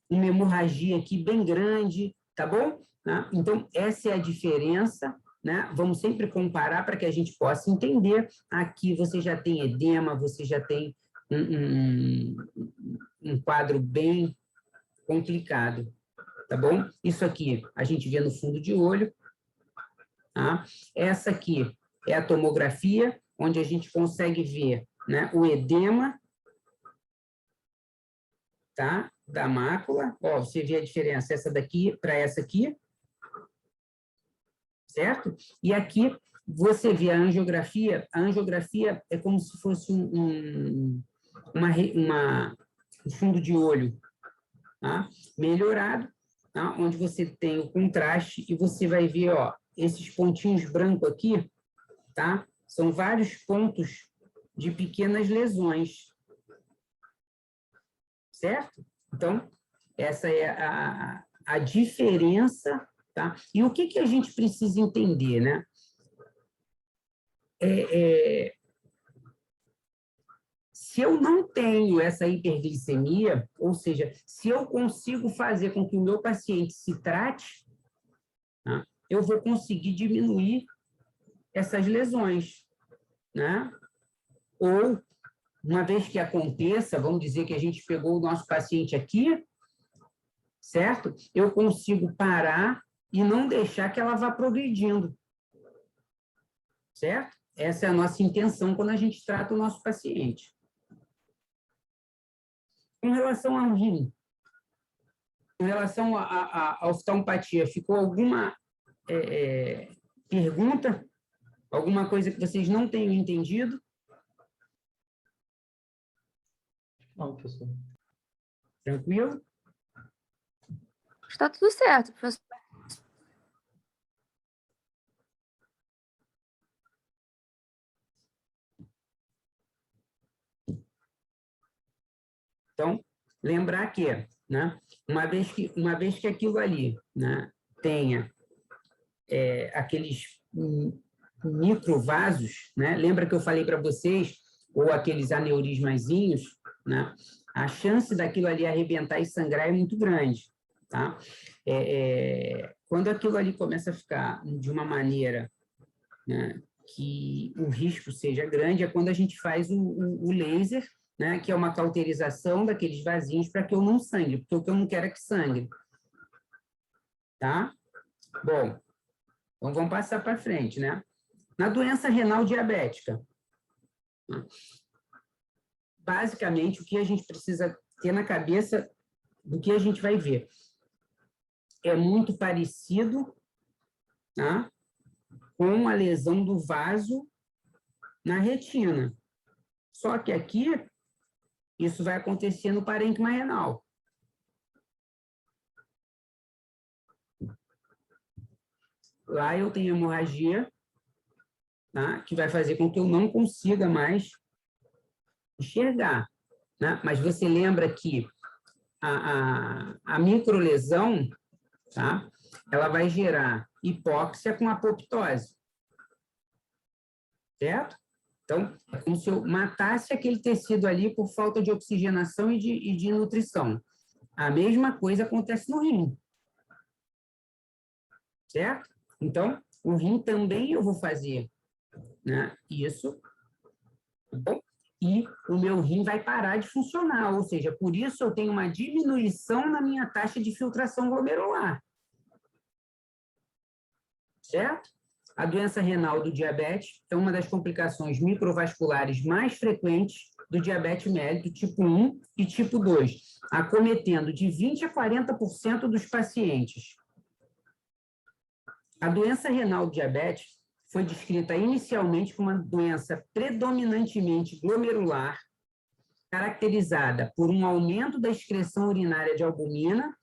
uma hemorragia aqui bem grande, tá bom? Né? Então, essa é a diferença, né? Vamos sempre comparar para que a gente possa entender. Aqui você já tem edema, você já tem um quadro bem complicado, tá bom? Isso aqui a gente vê no fundo de olho, tá? Essa aqui é a tomografia, onde a gente consegue ver, né, o edema, tá? Da mácula. Ó, você vê a diferença, essa daqui para essa aqui, certo? E aqui você vê a angiografia é como se fosse um fundo de olho, tá? Melhorado, tá? Onde você tem o contraste e você vai ver, ó, esses pontinhos brancos aqui, tá? São vários pontos de pequenas lesões, certo? Então, essa é a diferença, tá? E o que a gente precisa entender, né? Se eu não tenho essa hiperglicemia, ou seja, se eu consigo fazer com que o meu paciente se trate, tá? Eu vou conseguir diminuir essas lesões, né? Ou, uma vez que aconteça, vamos dizer que a gente pegou o nosso paciente aqui, certo? Eu consigo parar e não deixar que ela vá progredindo, certo? Essa é a nossa intenção quando a gente trata o nosso paciente. Com relação ao rim, com relação à oftalmopatia, ficou alguma pergunta? Alguma coisa que vocês não tenham entendido? Não, professor. Tranquilo? Está tudo certo, professor. Então, lembrar que, né, uma vez que aquilo ali, né, tenha aqueles microvasos, né, lembra que eu falei para vocês, ou aqueles aneurismazinhos, né, a chance daquilo ali arrebentar e sangrar é muito grande, tá? Quando aquilo ali começa a ficar de uma maneira, né, que o risco seja grande, é quando a gente faz o laser, né, que é uma cauterização daqueles vasinhos para que eu não sangre, porque o que eu não quero é que sangre. Tá? Bom, então vamos passar para frente, né? Na doença renal diabética, basicamente, o que a gente precisa ter na cabeça do que a gente vai ver é muito parecido, tá, com a lesão do vaso na retina. Só que aqui, isso vai acontecer no parênquima renal. Lá eu tenho hemorragia, tá, que vai fazer com que eu não consiga mais enxergar, né? Mas você lembra que a microlesão, tá, ela vai gerar hipóxia com apoptose, certo? Então, é como se eu matasse aquele tecido ali por falta de oxigenação e de nutrição. A mesma coisa acontece no rim, certo? Então, o rim também eu vou fazer, né, isso, tá bom? E o meu rim vai parar de funcionar, ou seja, por isso eu tenho uma diminuição na minha taxa de filtração glomerular. Certo? A doença renal do diabetes é uma das complicações microvasculares mais frequentes do diabetes mellitus tipo 1 e tipo 2, acometendo de 20% a 40% dos pacientes. A doença renal do diabetes foi descrita inicialmente como uma doença predominantemente glomerular, caracterizada por um aumento da excreção urinária de albumina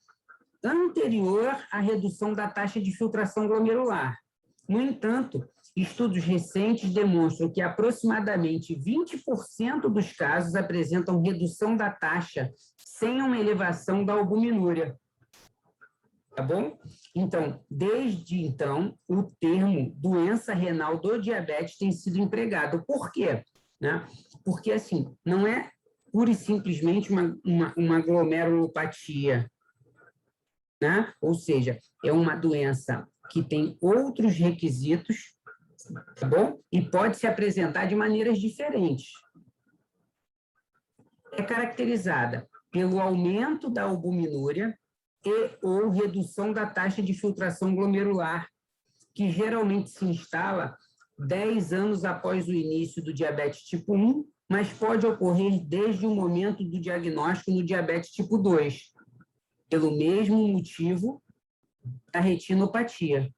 anterior à redução da taxa de filtração glomerular. No entanto, estudos recentes demonstram que aproximadamente 20% dos casos apresentam redução da taxa sem uma elevação da albuminúria. Tá bom? Então, desde então, o termo doença renal do diabetes tem sido empregado. Por quê? Né? Porque, assim, não é pura e simplesmente uma glomerulopatia, né? Ou seja, é uma doença que tem outros requisitos, tá bom? E pode se apresentar de maneiras diferentes. É caracterizada pelo aumento da albuminúria e ou redução da taxa de filtração glomerular, que geralmente se instala 10 anos após o início do diabetes tipo 1, mas pode ocorrer desde o momento do diagnóstico no diabetes tipo 2, pelo mesmo motivo da retinopatia.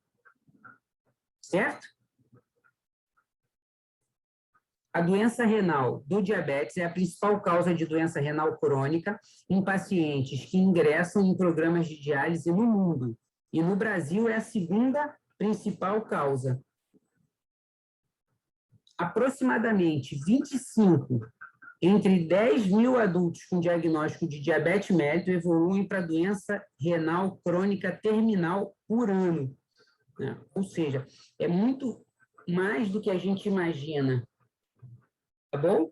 Certo? A doença renal do diabetes é a principal causa de doença renal crônica em pacientes que ingressam em programas de diálise no mundo. E no Brasil é a segunda principal causa. Aproximadamente 25 entre 10 mil adultos com diagnóstico de diabetes mellitus evoluem para doença renal crônica terminal por ano. Né? Ou seja, é muito mais do que a gente imagina. Tá bom?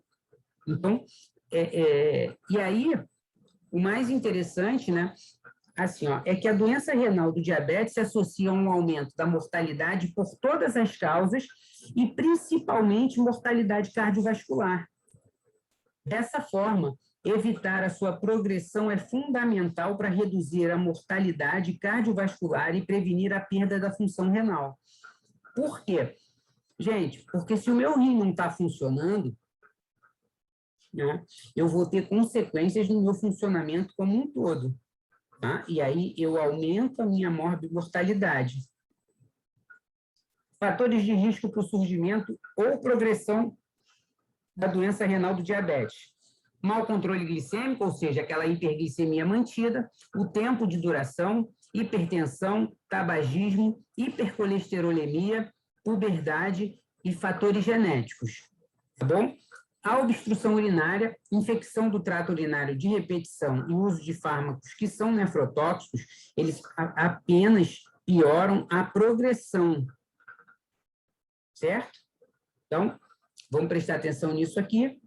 Então, e aí, o mais interessante, né, assim, ó, é que a doença renal do diabetes se associa a um aumento da mortalidade por todas as causas e principalmente mortalidade cardiovascular. Dessa forma, evitar a sua progressão é fundamental para reduzir a mortalidade cardiovascular e prevenir a perda da função renal. Por quê? Gente, porque se o meu rim não está funcionando, né, eu vou ter consequências no meu funcionamento como um todo. Tá? E aí eu aumento a minha morbimortalidade. Fatores de risco para o surgimento ou progressão da doença renal do diabetes. Mau controle glicêmico, ou seja, aquela hiperglicemia mantida, o tempo de duração, hipertensão, tabagismo, hipercolesterolemia, puberdade e fatores genéticos. Tá bom? A obstrução urinária, infecção do trato urinário de repetição e uso de fármacos que são nefrotóxicos, eles apenas pioram a progressão. Certo? Então, vamos prestar atenção nisso aqui.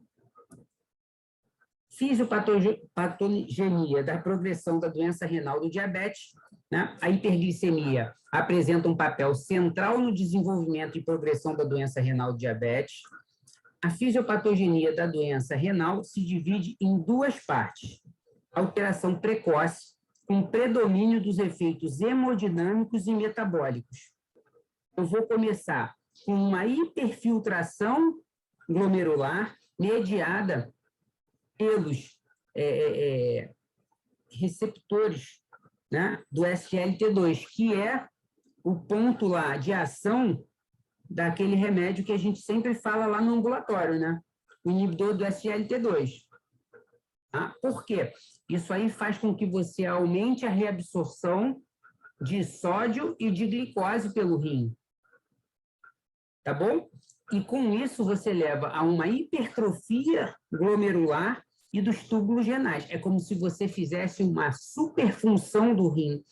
Fisiopatogenia da progressão da doença renal do diabetes, né? A hiperglicemia apresenta um papel central no desenvolvimento e progressão da doença renal do diabetes. A fisiopatogenia da doença renal se divide em duas partes. Alteração precoce, com predomínio dos efeitos hemodinâmicos e metabólicos. Eu vou começar com uma hiperfiltração glomerular mediada pelos receptores, né, do SGLT2, que é o ponto lá de ação daquele remédio que a gente sempre fala lá no ambulatório, né? O inibidor do SGLT2. Tá? Por quê? Isso aí faz com que você aumente a reabsorção de sódio e de glicose pelo rim. Tá bom? E com isso você leva a uma hipertrofia glomerular e dos túbulos renais. É como se você fizesse uma superfunção do rim.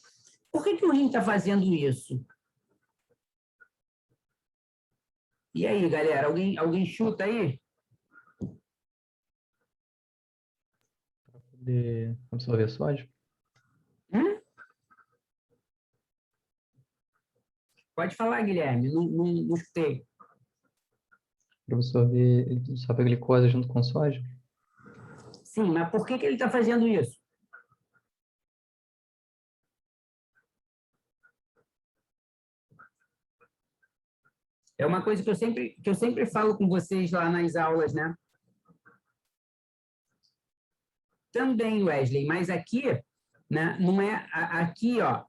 Por que o rim está fazendo isso? E aí, galera? Alguém chuta aí? Para poder absorver sódio? Pode falar, Guilherme. Não escutei. Para absorver a glicose junto com sódio? Sim, mas por que ele está fazendo isso? É uma coisa que eu sempre falo com vocês lá nas aulas, né? Também, Wesley, mas aqui, né, não é aqui, ó,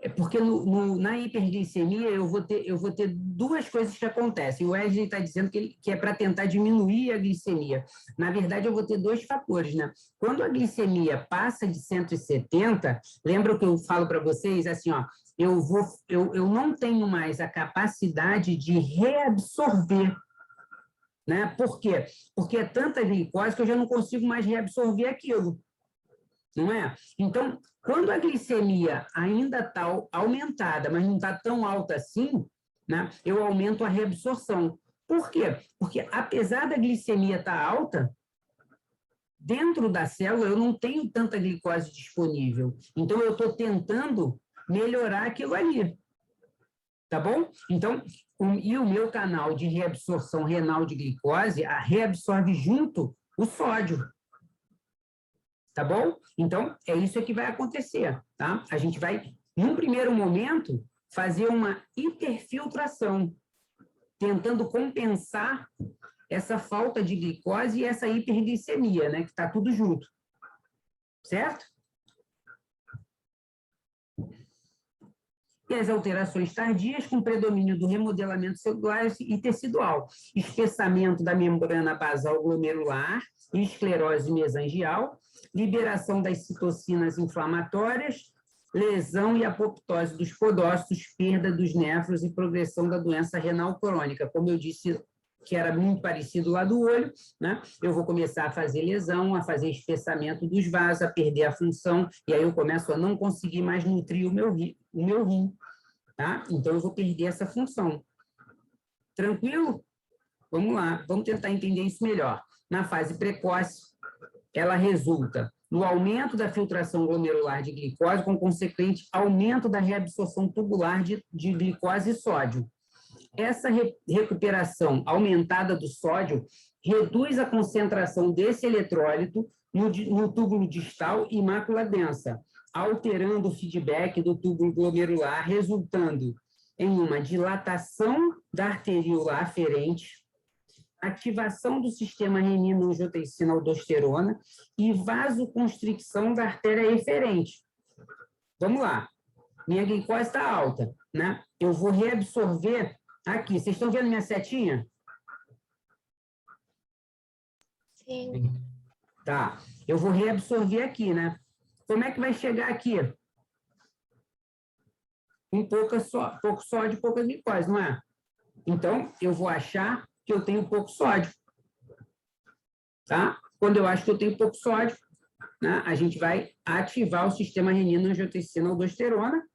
porque na hiperglicemia eu vou ter duas coisas que acontecem. O Wesley está dizendo que é para tentar diminuir a glicemia. Na verdade, eu vou ter dois fatores, né? Quando a glicemia passa de 170, lembra o que eu falo para vocês? Assim, ó, eu não tenho mais a capacidade de reabsorver, né? Por quê? Porque é tanta glicose que eu já não consigo mais reabsorver aquilo, não é? Então, quando a glicemia ainda está aumentada, mas não está tão alta assim, né, eu aumento a reabsorção. Por quê? Porque, apesar da glicemia estar alta, dentro da célula eu não tenho tanta glicose disponível. Então, eu estou tentando melhorar aquilo ali. Tá bom? Então, e o meu canal de reabsorção renal de glicose reabsorve junto o sódio. Tá bom? Então, é isso que vai acontecer, tá? A gente vai, num primeiro momento, fazer uma hiperfiltração, tentando compensar essa falta de glicose e essa hiperglicemia, né? Que está tudo junto. Certo? E as alterações tardias com predomínio do remodelamento celular e tecidual, espessamento da membrana basal glomerular e esclerose mesangial, liberação das citocinas inflamatórias, lesão e apoptose dos podócitos, perda dos néfros e progressão da doença renal crônica. Como eu disse, que era muito parecido lá do olho, né? Eu vou começar a fazer lesão, a fazer espessamento dos vasos, a perder a função, e aí eu começo a não conseguir mais nutrir o meu rim, tá? Então, eu vou perder essa função. Tranquilo? Vamos lá, vamos tentar entender isso melhor. Na fase precoce, ela resulta no aumento da filtração glomerular de glicose, com consequente aumento da reabsorção tubular de glicose e sódio. Essa recuperação aumentada do sódio reduz a concentração desse eletrólito no túbulo distal e mácula densa, alterando o feedback do túbulo glomerular, resultando em uma dilatação da arteríola aferente, ativação do sistema renina-angiotensina-aldosterona e vasoconstricção da artéria eferente. Vamos lá. Minha glicose está alta, né? Eu vou reabsorver aqui. Vocês estão vendo minha setinha? Sim. Tá. Eu vou reabsorver aqui, né? Como é que vai chegar aqui? Com pouco sódio, pouca glicose, não é? Então, eu vou achar que eu tenho pouco sódio. Tá? Quando eu acho que eu tenho pouco sódio, né, a gente vai ativar o sistema renina-angiotensina-aldosterona,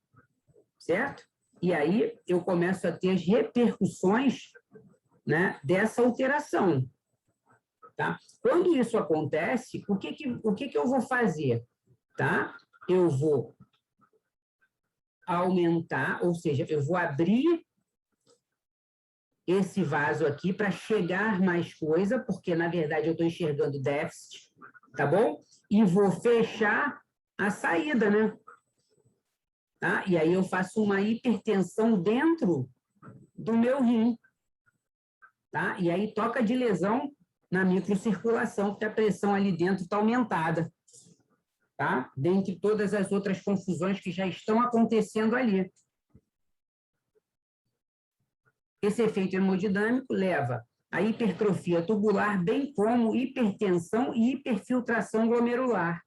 certo? E aí eu começo a ter as repercussões, né, dessa alteração. Tá? Quando isso acontece, o que eu vou fazer? Tá? Eu vou aumentar, ou seja, eu vou abrir esse vaso aqui para chegar mais coisa, porque, na verdade, eu estou enxergando déficit, tá bom? E vou fechar a saída, né? Tá? E aí eu faço uma hipertensão dentro do meu rim, tá? E aí toca de lesão na microcirculação, porque a pressão ali dentro está aumentada, tá? Dentre todas as outras confusões que já estão acontecendo ali. Esse efeito hemodinâmico leva à hipertrofia tubular, bem como hipertensão e hiperfiltração glomerular.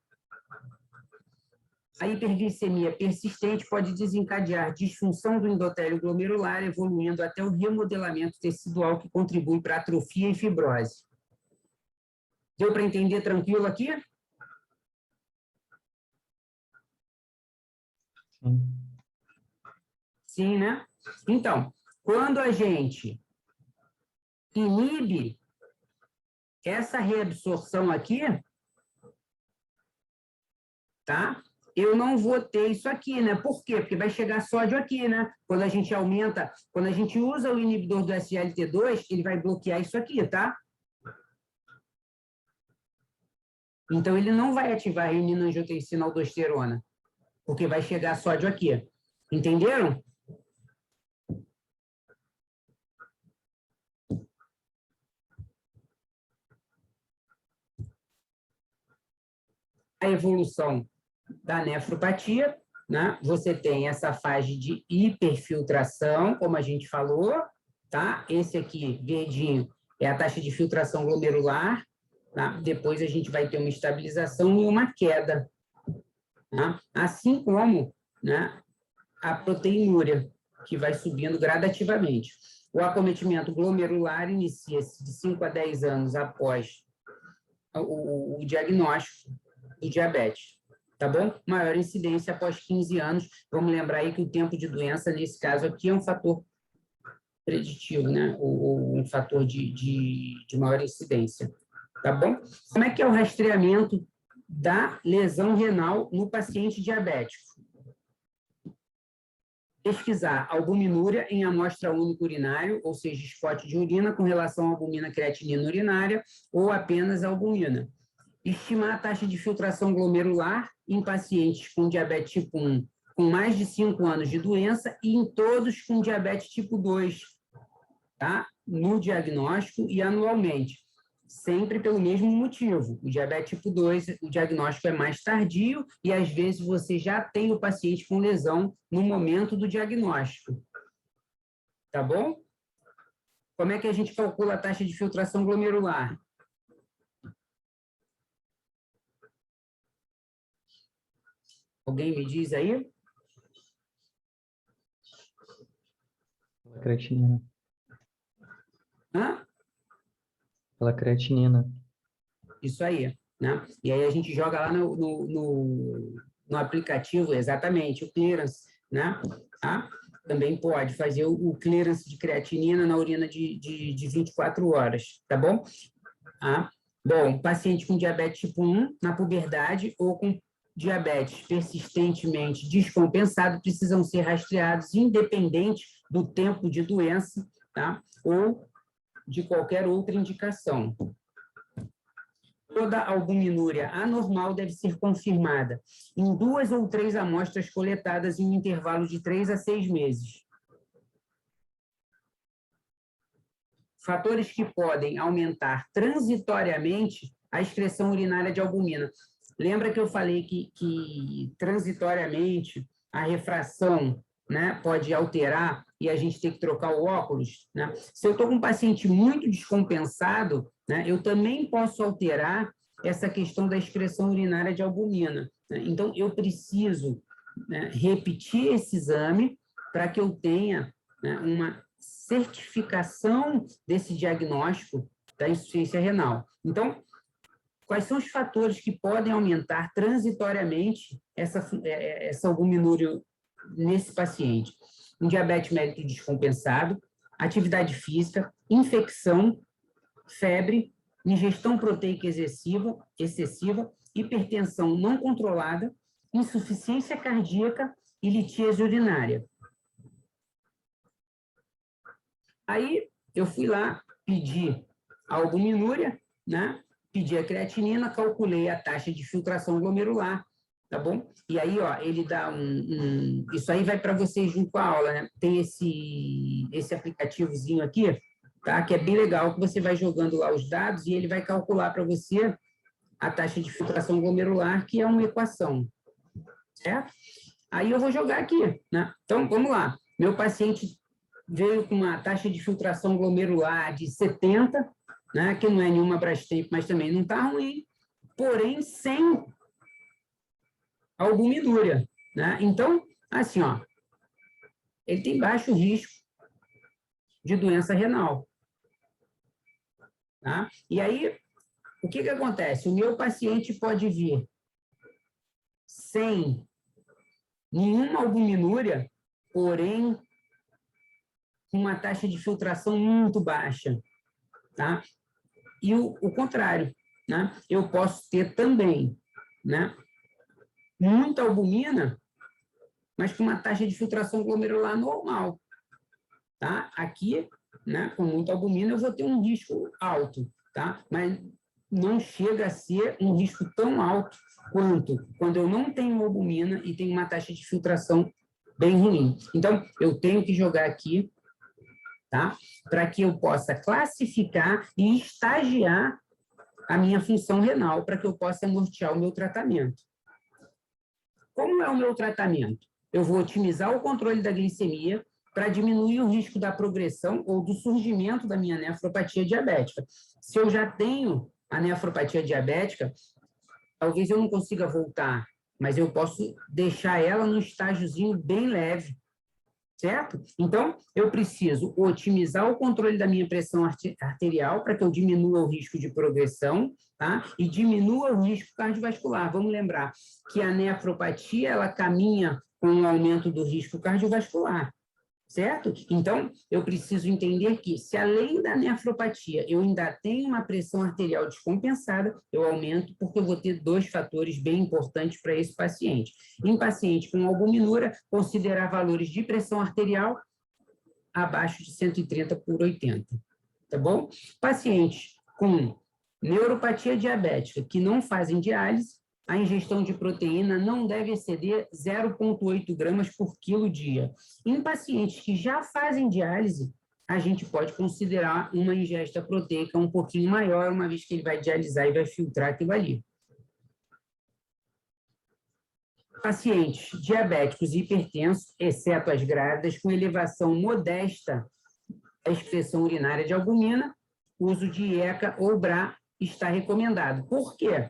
A hiperglicemia persistente pode desencadear disfunção do endotélio glomerular, evoluindo até o remodelamento tecidual, que contribui para atrofia e fibrose. Deu para entender tranquilo aqui? Sim. Sim, né? Então, quando a gente inibe essa reabsorção aqui, tá? Eu não vou ter isso aqui, né? Por quê? Porque vai chegar sódio aqui, né? Quando a gente aumenta, quando a gente usa o inibidor do SGLT2, ele vai bloquear isso aqui, tá? Então, ele não vai ativar a renina-angiotensina-aldosterona, porque vai chegar sódio aqui. Entenderam? A evolução da nefropatia, né, você tem essa fase de hiperfiltração, como a gente falou, tá? Esse aqui, verdinho, é a taxa de filtração glomerular, tá? Depois a gente vai ter uma estabilização e uma queda, tá? Assim como, né, a proteinúria, que vai subindo gradativamente. O acometimento glomerular inicia-se de 5 a 10 anos após o diagnóstico do diabetes, tá bom? Maior incidência após 15 anos. Vamos lembrar aí que o tempo de doença, nesse caso aqui, é um fator preditivo, né? Ou um fator de maior incidência, tá bom? Como é que é o rastreamento da lesão renal no paciente diabético? Pesquisar albuminúria em amostra única urinário, ou seja, spot de urina com relação à albumina creatinina urinária ou apenas albumina. Estimar a taxa de filtração glomerular em pacientes com diabetes tipo 1 com mais de 5 anos de doença e em todos com diabetes tipo 2, tá? No diagnóstico e anualmente. Sempre pelo mesmo motivo. O diabetes tipo 2, o diagnóstico é mais tardio e, às vezes, você já tem o paciente com lesão no momento do diagnóstico. Tá bom? Como é que a gente calcula a taxa de filtração glomerular? Alguém me diz aí? Creatinina. Hã? Pela creatinina. Isso aí, né? E aí a gente joga lá no aplicativo, exatamente, o clearance, né? Tá? Também pode fazer o clearance de creatinina na urina de 24 horas, tá bom? Tá? Bom, paciente com diabetes tipo 1, na puberdade ou com diabetes persistentemente descompensado precisam ser rastreados independente do tempo de doença, tá? Ou de qualquer outra indicação. Toda albuminúria anormal deve ser confirmada em 2 ou 3 amostras coletadas em um intervalo de 3 a 6 meses. Fatores que podem aumentar transitoriamente a excreção urinária de albumina. Lembra que eu falei que transitoriamente a refração, né, pode alterar e a gente tem que trocar o óculos, né? Se eu estou com um paciente muito descompensado, né, eu também posso alterar essa questão da excreção urinária de albumina, né? Então, eu preciso, né, repetir esse exame para que eu tenha, né, uma certificação desse diagnóstico da insuficiência renal. Então, quais são os fatores que podem aumentar transitoriamente essa albuminúria nesse paciente? Um diabetes mellitus descompensado, atividade física, infecção, febre, ingestão proteica excessiva, hipertensão não controlada, insuficiência cardíaca e litíase urinária. Aí, eu fui lá, pedi a albuminúria, né? Pedi a creatinina, calculei a taxa de filtração glomerular, tá bom? E aí, ó, ele dá isso aí vai para vocês junto com a aula, né? Tem esse aplicativozinho aqui, tá? Que é bem legal, que você vai jogando lá os dados e ele vai calcular para você a taxa de filtração glomerular, que é uma equação, certo? Aí eu vou jogar aqui, né? Então, vamos lá. Meu paciente veio com uma taxa de filtração glomerular de 70, né? Que não é nenhuma Brastemp, mas também não está ruim, porém sem albuminúria, né? Então, assim, ó, ele tem baixo risco de doença renal, tá? E aí, o que acontece? O meu paciente pode vir sem nenhuma albuminúria, porém com uma taxa de filtração muito baixa, tá? E o contrário, né? Eu posso ter também, né, muita albumina, mas com uma taxa de filtração glomerular normal, tá? Aqui, né, com muita albumina, eu vou ter um risco alto, tá? Mas não chega a ser um risco tão alto quanto quando eu não tenho albumina e tenho uma taxa de filtração bem ruim. Então, eu tenho que jogar aqui, tá? Para que eu possa classificar e estagiar a minha função renal, para que eu possa nortear o meu tratamento. Como é o meu tratamento? Eu vou otimizar o controle da glicemia para diminuir o risco da progressão ou do surgimento da minha nefropatia diabética. Se eu já tenho a nefropatia diabética, talvez eu não consiga voltar, mas eu posso deixar ela num estágiozinho bem leve, certo? Então, eu preciso otimizar o controle da minha pressão arterial para que eu diminua o risco de progressão, tá? E diminua o risco cardiovascular. Vamos lembrar que a nefropatia, ela caminha com o aumento do risco cardiovascular, certo? Então, eu preciso entender que, se além da nefropatia eu ainda tenho uma pressão arterial descompensada, eu aumento, porque eu vou ter dois fatores bem importantes para esse paciente. Em paciente com albuminúria, considerar valores de pressão arterial abaixo de 130/80, tá bom? Pacientes com neuropatia diabética que não fazem diálise, a ingestão de proteína não deve exceder 0,8 gramas por quilo dia. Em pacientes que já fazem diálise, a gente pode considerar uma ingesta proteica um pouquinho maior, uma vez que ele vai dialisar e vai filtrar aquilo ali. Pacientes diabéticos e hipertensos, exceto as grávidas, com elevação modesta da excreção urinária de albumina, o uso de ECA ou BRA está recomendado. Por quê?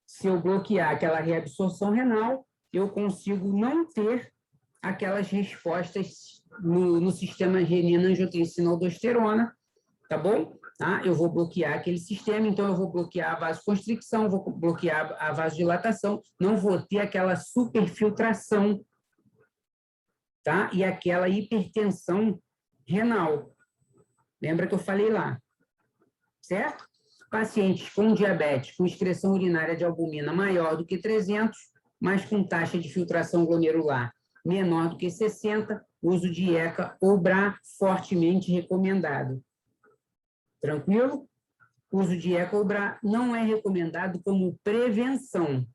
Se eu bloquear aquela reabsorção renal, eu consigo não ter aquelas respostas no sistema renina-angiotensina-aldosterona, tá bom? Tá? Eu vou bloquear aquele sistema, então eu vou bloquear a vasoconstricção, vou bloquear a vasodilatação, não vou ter aquela superfiltração, tá? E aquela hipertensão renal. Lembra que eu falei lá, certo? Pacientes com diabetes, com excreção urinária de albumina maior do que 300, mas com taxa de filtração glomerular menor do que 60, uso de ECA ou BRA fortemente recomendado. Tranquilo? O uso de ECA ou BRA não é recomendado como prevenção.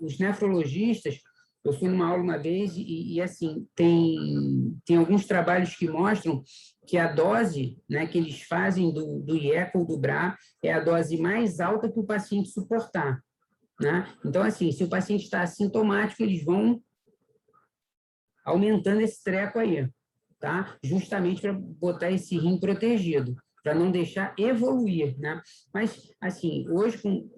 Os nefrologistas, eu fui numa aula uma vez e assim, tem alguns trabalhos que mostram que a dose, né, que eles fazem do IECA ou do BRA é a dose mais alta que o paciente suportar, né? Então, assim, se o paciente está assintomático, eles vão aumentando esse treco aí, tá? Justamente para botar esse rim protegido, para não deixar evoluir, né? Mas, assim, hoje com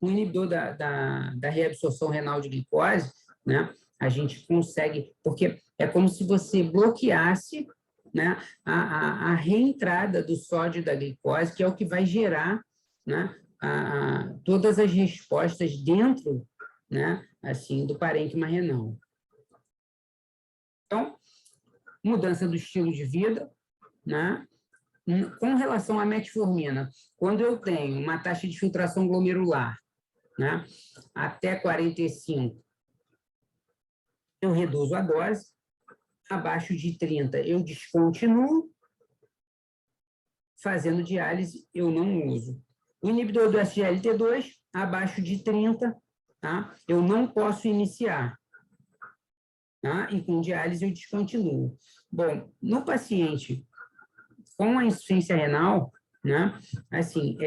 o inibidor da reabsorção renal de glicose, né, a gente consegue, porque é como se você bloqueasse, né, a reentrada do sódio da glicose, que é o que vai gerar, né, todas as respostas dentro, né, assim, do parênquima renal. Então, mudança do estilo de vida, né? Com relação à metformina, quando eu tenho uma taxa de filtração glomerular, né, até 45, eu reduzo a dose, abaixo de 30 eu descontinuo, fazendo diálise eu não uso. O inibidor do SGLT2, abaixo de 30, tá? Eu não posso iniciar, tá? E com diálise eu descontinuo. Bom, no paciente com a insuficiência renal, né, assim,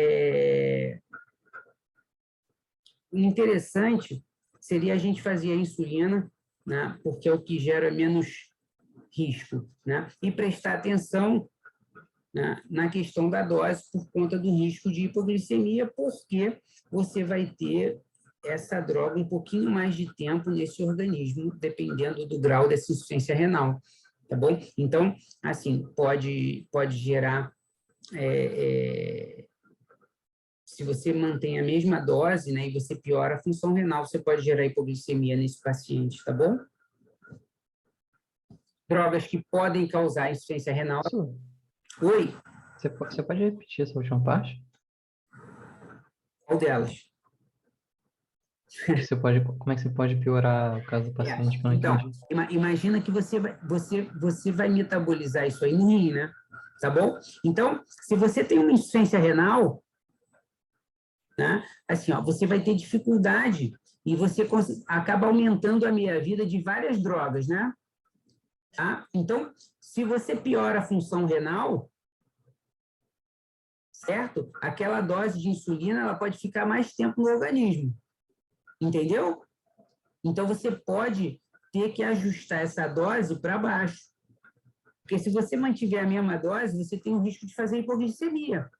o interessante seria a gente fazer a insulina, né, porque é o que gera menos risco, né, e prestar atenção, né, na questão da dose por conta do risco de hipoglicemia, porque você vai ter essa droga um pouquinho mais de tempo nesse organismo, dependendo do grau dessa insuficiência renal, tá bom? Então, assim, pode gerar... se você mantém a mesma dose, né, e você piora a função renal, você pode gerar hipoglicemia nesse paciente, tá bom? Drogas que podem causar insuficiência renal. Oi? Você pode repetir essa última parte? Qual delas? Como é que você pode piorar o caso do paciente que eu não então, entendi? imagina que você vai metabolizar isso aí no rim, né? Tá bom? Então, se você tem uma insuficiência renal, né, assim, ó, você vai ter dificuldade e você acaba aumentando a meia-vida de várias drogas, né? Tá? Então, se você piora a função renal, certo? Aquela dose de insulina ela pode ficar mais tempo no organismo, entendeu? Então, você pode ter que ajustar essa dose para baixo. Porque se você mantiver a mesma dose, você tem o risco de fazer hipoglicemia.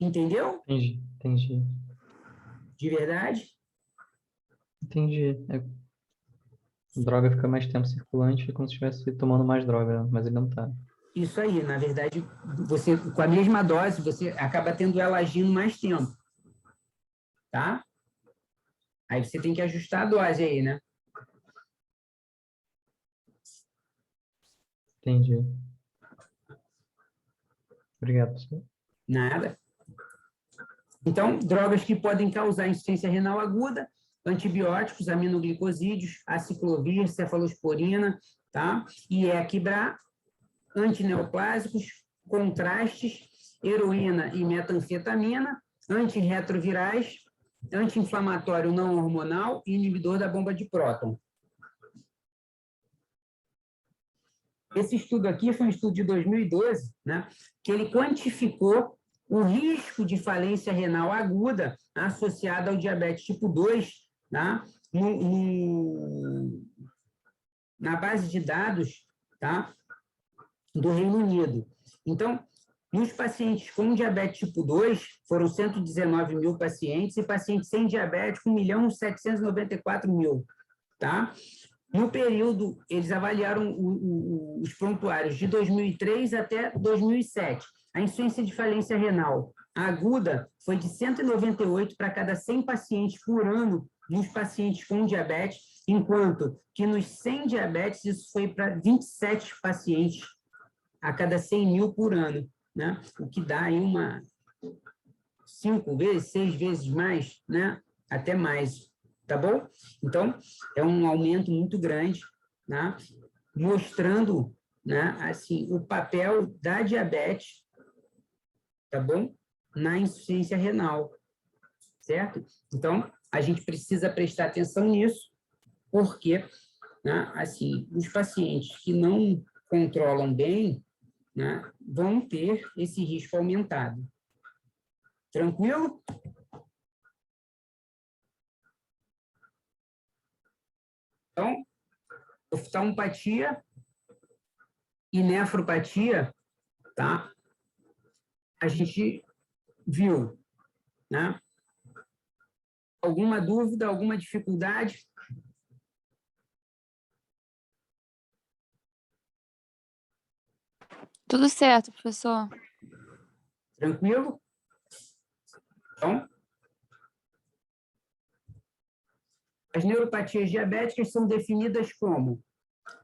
Entendeu? Entendi. De verdade? Entendi. A droga fica mais tempo circulante, é como se estivesse tomando mais droga, mas ele não tá. Isso aí. Na verdade, você, com a mesma dose, você acaba tendo ela agindo mais tempo. Tá? Aí você tem que ajustar a dose aí, né? Entendi. Obrigado, professor. Nada. Então, drogas que podem causar insuficiência renal aguda, antibióticos, aminoglicosídeos, aciclovir, cefalosporina, tá? E equibra, antineoplásicos, contrastes, heroína e metanfetamina, antirretrovirais, anti-inflamatório não hormonal e inibidor da bomba de próton. Esse estudo aqui foi um estudo de 2012, né, que ele quantificou o risco de falência renal aguda associada ao diabetes tipo 2, tá, na base de dados, tá, do Reino Unido. Então, nos pacientes com diabetes tipo 2, foram 119 mil pacientes, e pacientes sem diabetes, 1.794.000, tá? No período, eles avaliaram os prontuários de 2003 até 2007. A insuficiência de falência renal aguda foi de 198 para cada 100 pacientes por ano nos pacientes com diabetes, enquanto que nos sem diabetes isso foi para 27 pacientes a cada 100 mil por ano, né? O que dá aí 5 vezes, 6 vezes mais, né? Até mais. Tá bom? Então, é um aumento muito grande, né? Mostrando, né, assim, o papel da diabetes, tá bom? Na insuficiência renal, certo? Então, a gente precisa prestar atenção nisso, porque, né, assim, os pacientes que não controlam bem, né, vão ter esse risco aumentado. Tranquilo? Então, oftalmopatia e nefropatia, tá? A gente viu, né? Alguma dúvida, alguma dificuldade? Tudo certo, professor. Tranquilo? Então, as neuropatias diabéticas são definidas como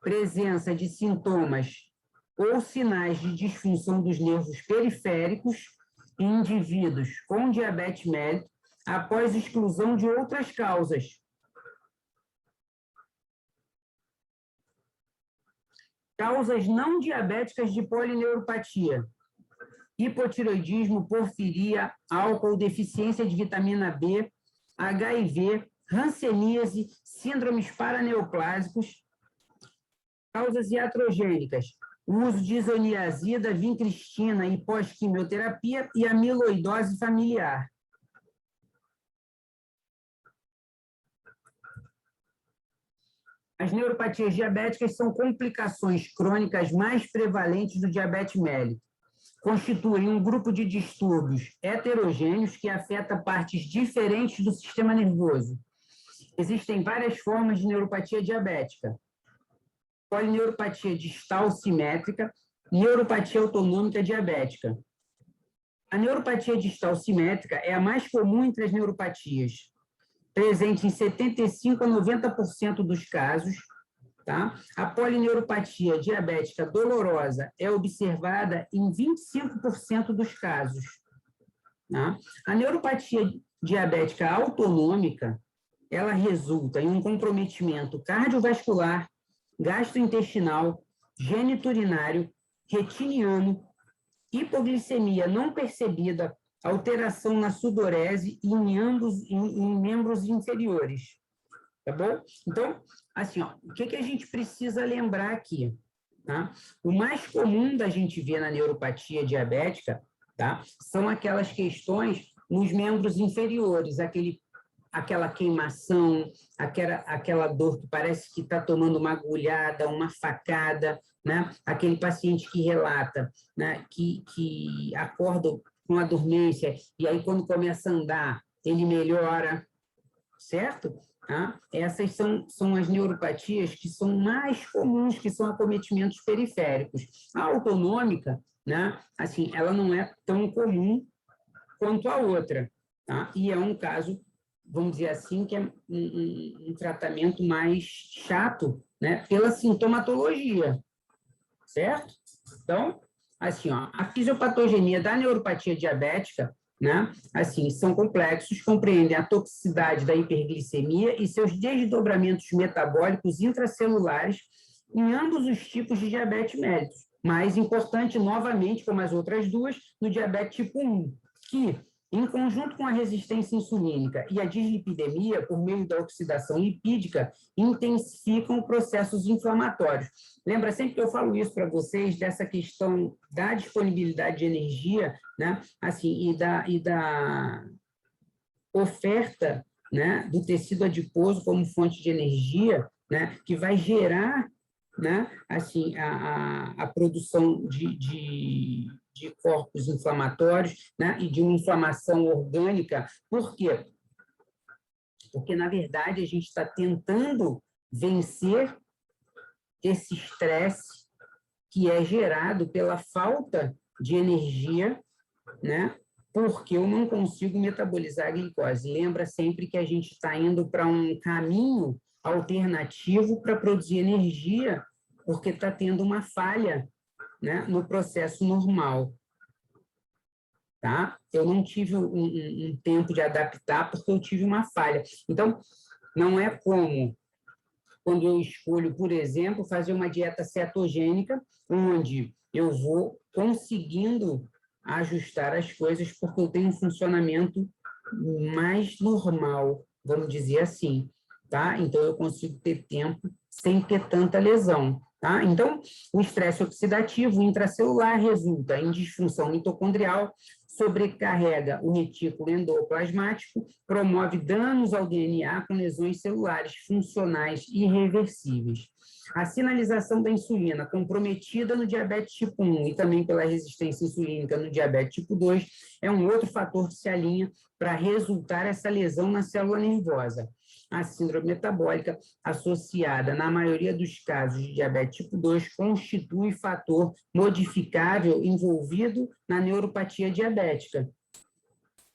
presença de sintomas ou sinais de disfunção dos nervos periféricos em indivíduos com diabetes mellitus após exclusão de outras causas. Causas não diabéticas de polineuropatia: hipotireoidismo, porfiria, álcool, deficiência de vitamina B, HIV, hanseníase, síndromes paraneoplásicos. Causas iatrogênicas: o uso de isoniazida, vincristina e pós-quimioterapia e amiloidose familiar. As neuropatias diabéticas são complicações crônicas mais prevalentes do diabetes mellitus. Constituem um grupo de distúrbios heterogêneos que afeta partes diferentes do sistema nervoso. Existem várias formas de neuropatia diabética: polineuropatia distal simétrica, neuropatia autonômica diabética. A neuropatia distal simétrica é a mais comum entre as neuropatias, presente em 75% a 90% dos casos, tá? A polineuropatia diabética dolorosa é observada em 25% dos casos, tá? A neuropatia diabética autonômica, ela resulta em um comprometimento cardiovascular, gastrointestinal, geniturinário, retiniano, hipoglicemia não percebida, alteração na sudorese e em membros inferiores. Tá bom? Então, assim, ó, o que a gente precisa lembrar aqui? tá? O mais comum da gente ver na neuropatia diabética, tá? São aquelas questões nos membros inferiores, aquela queimação, aquela dor que parece que está tomando uma agulhada, uma facada, né? Aquele paciente que relata, né? que acorda com a dormência, e aí quando começa a andar, ele melhora, certo? Tá? Essas são as neuropatias que são mais comuns, que são acometimentos periféricos. A autonômica, né? Assim, ela não é tão comum quanto a outra, tá? E é um caso, vamos dizer assim, que é um tratamento mais chato, né? Pela sintomatologia, certo? Então, assim, ó, a fisiopatogenia da neuropatia diabética, né? Assim, são complexos, compreendem a toxicidade da hiperglicemia e seus desdobramentos metabólicos intracelulares em ambos os tipos de diabetes mellitus. Mais importante, novamente, como as outras duas, no diabetes tipo 1, que, em conjunto com a resistência insulínica e a dislipidemia, por meio da oxidação lipídica, intensificam processos inflamatórios. Lembra sempre que eu falo isso para vocês, dessa questão da disponibilidade de energia, né? Assim, e da oferta, né? Do tecido adiposo como fonte de energia, né? Que vai gerar, né? Assim, a produção de corpos inflamatórios, né? E de uma inflamação orgânica. Por quê? Porque, na verdade, a gente está tentando vencer esse estresse que é gerado pela falta de energia, né? Porque eu não consigo metabolizar a glicose. Lembra sempre que a gente está indo para um caminho alternativo para produzir energia, porque está tendo uma falha, né, no processo normal. Tá? Eu não tive um tempo de adaptar porque eu tive uma falha. Então, não é como quando eu escolho, por exemplo, fazer uma dieta cetogênica, onde eu vou conseguindo ajustar as coisas porque eu tenho um funcionamento mais normal, vamos dizer assim, tá? Então, eu consigo ter tempo sem ter tanta lesão, tá? Então, o estresse oxidativo intracelular resulta em disfunção mitocondrial, sobrecarrega o retículo endoplasmático, promove danos ao DNA com lesões celulares funcionais irreversíveis. A sinalização da insulina comprometida no diabetes tipo 1 e também pela resistência insulínica no diabetes tipo 2 é um outro fator que se alinha para resultar essa lesão na célula nervosa. A síndrome metabólica, associada na maioria dos casos de diabetes tipo 2, constitui fator modificável envolvido na neuropatia diabética.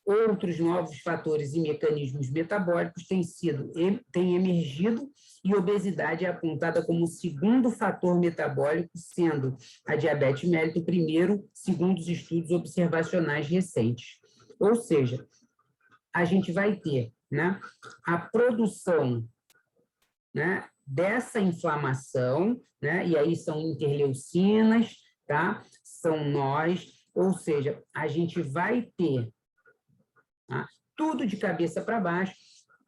Outros novos fatores e mecanismos metabólicos têm emergido e obesidade é apontada como o segundo fator metabólico, sendo a diabetes mellitus o primeiro, segundo os estudos observacionais recentes. Ou seja, a gente vai ter, né, a produção, né, dessa inflamação, né, e aí são interleucinas, tá? São nós, ou seja, a gente vai ter, tá, tudo de cabeça para baixo,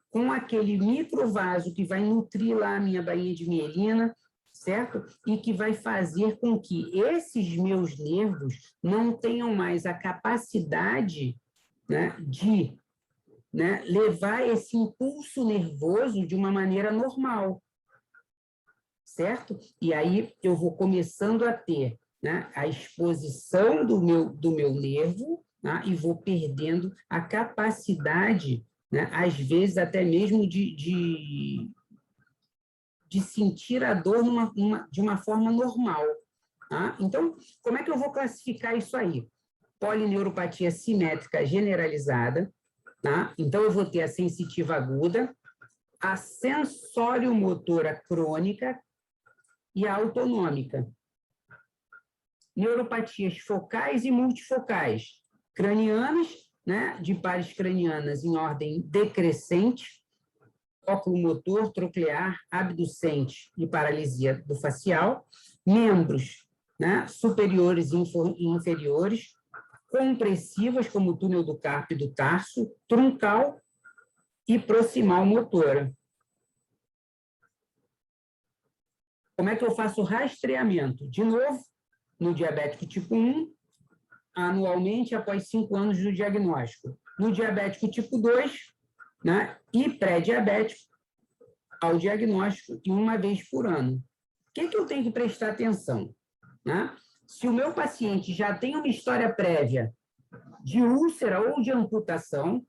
com aquele microvaso que vai nutrir lá a minha bainha de mielina, certo? E que vai fazer com que esses meus nervos não tenham mais a capacidade, né, de, né, levar esse impulso nervoso de uma maneira normal, certo? E aí eu vou começando a ter, né, a exposição do meu nervo, né, e vou perdendo a capacidade, né, às vezes até mesmo de sentir a dor de uma forma normal. Tá? Então, como é que eu vou classificar isso aí? Polineuropatia simétrica generalizada. Tá? Então, eu vou ter a sensitiva aguda, a sensório-motora crônica e a autonômica. Neuropatias focais e multifocais, cranianas, né, de pares cranianas em ordem decrescente, óculo-motor, troclear, abducente e paralisia do facial, membros, né, superiores e inferiores, compressivas, como o túnel do carpo e do tarso, truncal e proximal motora. Como é que eu faço o rastreamento? De novo, no diabético tipo 1, anualmente, após 5 anos do diagnóstico. No diabético tipo 2, né, e pré-diabético, ao diagnóstico, e uma vez por ano. O que eu tenho que prestar atenção? Né? Se o meu paciente já tem uma história prévia de úlcera ou de amputação,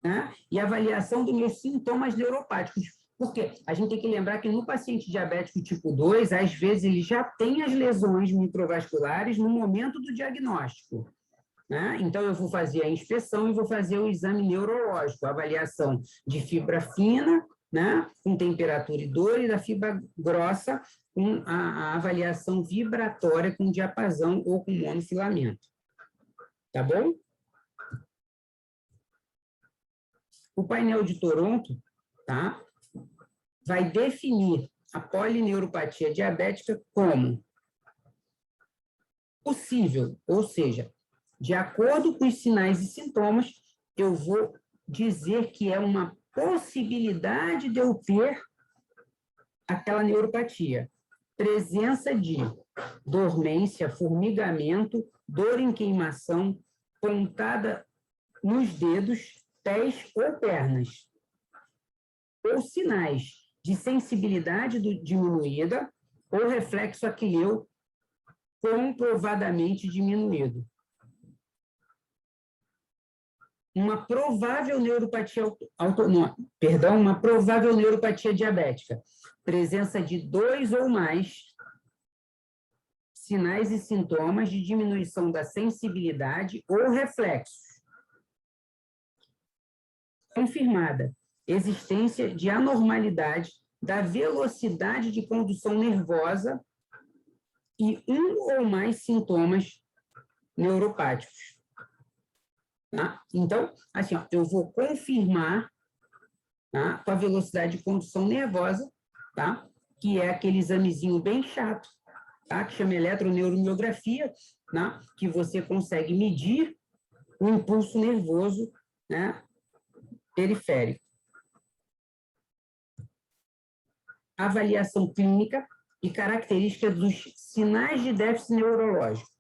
né, e avaliação dos meus sintomas neuropáticos. Porque a gente tem que lembrar que no paciente diabético tipo 2, às vezes ele já tem as lesões microvasculares no momento do diagnóstico. Né? Então, eu vou fazer a inspeção e vou fazer o exame neurológico, a avaliação de fibra fina, né, com temperatura e dor, e da fibra grossa, com a avaliação vibratória com diapasão ou com monofilamento. Tá bom? O painel de Toronto, tá, vai definir a polineuropatia diabética como possível, ou seja, de acordo com os sinais e sintomas, eu vou dizer que é uma possibilidade de eu ter aquela neuropatia. Presença de dormência, formigamento, dor em queimação, pontada nos dedos, pés ou pernas. Ou sinais de sensibilidade diminuída ou reflexo aquileu comprovadamente diminuído. Uma provável neuropatia uma provável neuropatia diabética. Presença de 2 ou mais sinais e sintomas de diminuição da sensibilidade ou reflexos. Confirmada. Existência de anormalidade da velocidade de condução nervosa e um ou mais sintomas neuropáticos. Tá? Então, assim, ó, eu vou confirmar, tá, com a velocidade de condução nervosa, tá, que é aquele examezinho bem chato, tá, que chama eletroneuromiografia, tá, que você consegue medir o impulso nervoso, né, periférico. Avaliação clínica e características dos sinais de déficit neurológico.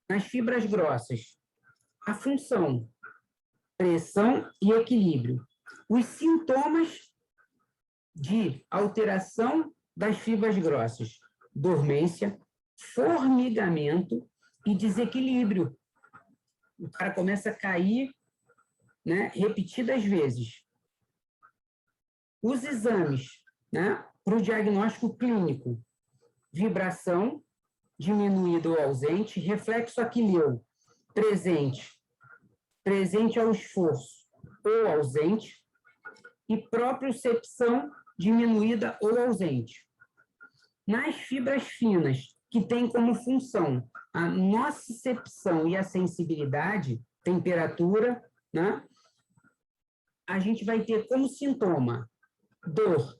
Nas fibras grossas, a função, pressão e equilíbrio. Os sintomas de alteração das fibras grossas, dormência, formigamento e desequilíbrio. O cara começa a cair, né, repetidas vezes. Os exames, né, para o diagnóstico clínico, vibração, diminuída ou ausente, reflexo aquileu, presente ao esforço ou ausente, e propriocepção diminuída ou ausente. Nas fibras finas, que tem como função a nocicepção e a sensibilidade, temperatura, né, a gente vai ter como sintoma dor,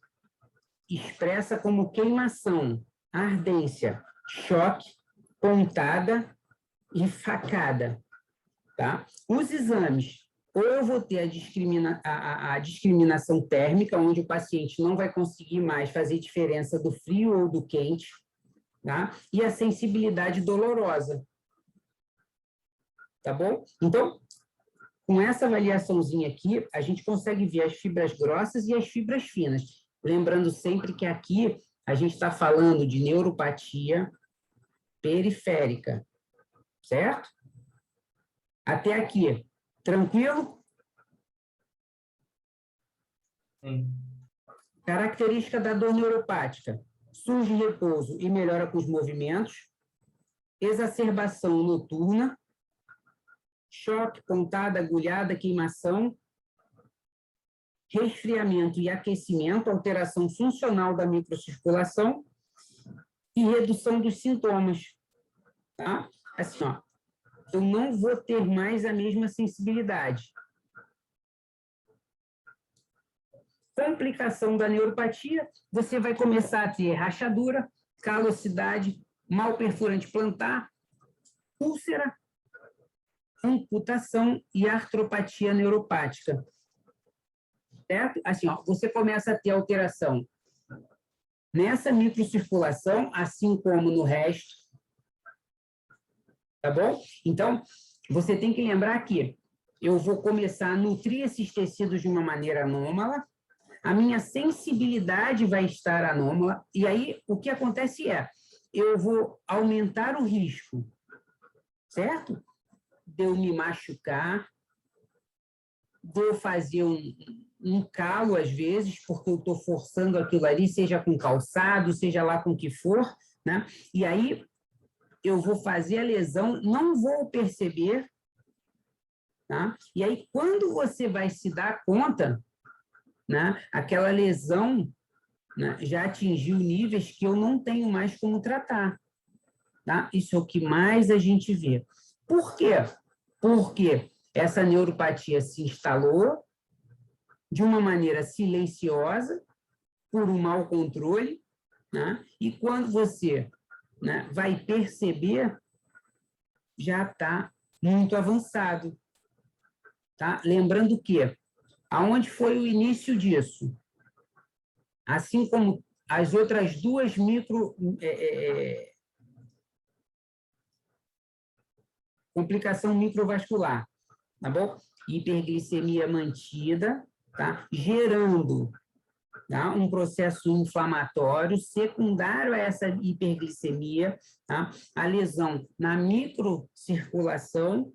expressa como queimação, ardência, choque, pontada e facada. Tá? Os exames, ou eu vou ter a discriminação térmica, onde o paciente não vai conseguir mais fazer diferença do frio ou do quente, tá? E a sensibilidade dolorosa. Tá bom? Então, com essa avaliaçãozinha aqui, a gente consegue ver as fibras grossas e as fibras finas. Lembrando sempre que aqui a gente está falando de neuropatia periférica, certo? Até aqui, tranquilo? Sim. Característica da dor neuropática. Surge em repouso e melhora com os movimentos. Exacerbação noturna. Choque, pontada, agulhada, queimação. Resfriamento e aquecimento, alteração funcional da microcirculação. E redução dos sintomas. Tá? Assim, ó. Eu não vou ter mais a mesma sensibilidade. Complicação da neuropatia, você vai começar a ter rachadura, calosidade, mal perfurante plantar, úlcera, amputação e artropatia neuropática. Certo? Assim, ó, você começa a ter alteração nessa microcirculação, assim como no resto. Tá bom? Então, você tem que lembrar que eu vou começar a nutrir esses tecidos de uma maneira anômala, a minha sensibilidade vai estar anômala, e aí o que acontece é, eu vou aumentar o risco, certo? De eu me machucar, de eu fazer um calo, às vezes, porque eu estou forçando aquilo ali, seja com calçado, seja lá com o que for, né? E aí eu vou fazer a lesão, não vou perceber, tá? E aí, quando você vai se dar conta, né, aquela lesão, né, já atingiu níveis que eu não tenho mais como tratar. Tá? Isso é o que mais a gente vê. Por quê? Porque essa neuropatia se instalou de uma maneira silenciosa, por um mau controle, né? E quando você, né, vai perceber, já está muito avançado. Tá? Lembrando que, aonde foi o início disso? Assim como as outras duas complicação microvascular, tá bom? Hiperglicemia mantida, tá? Gerando, tá, um processo inflamatório secundário a essa hiperglicemia, tá? A lesão na microcirculação,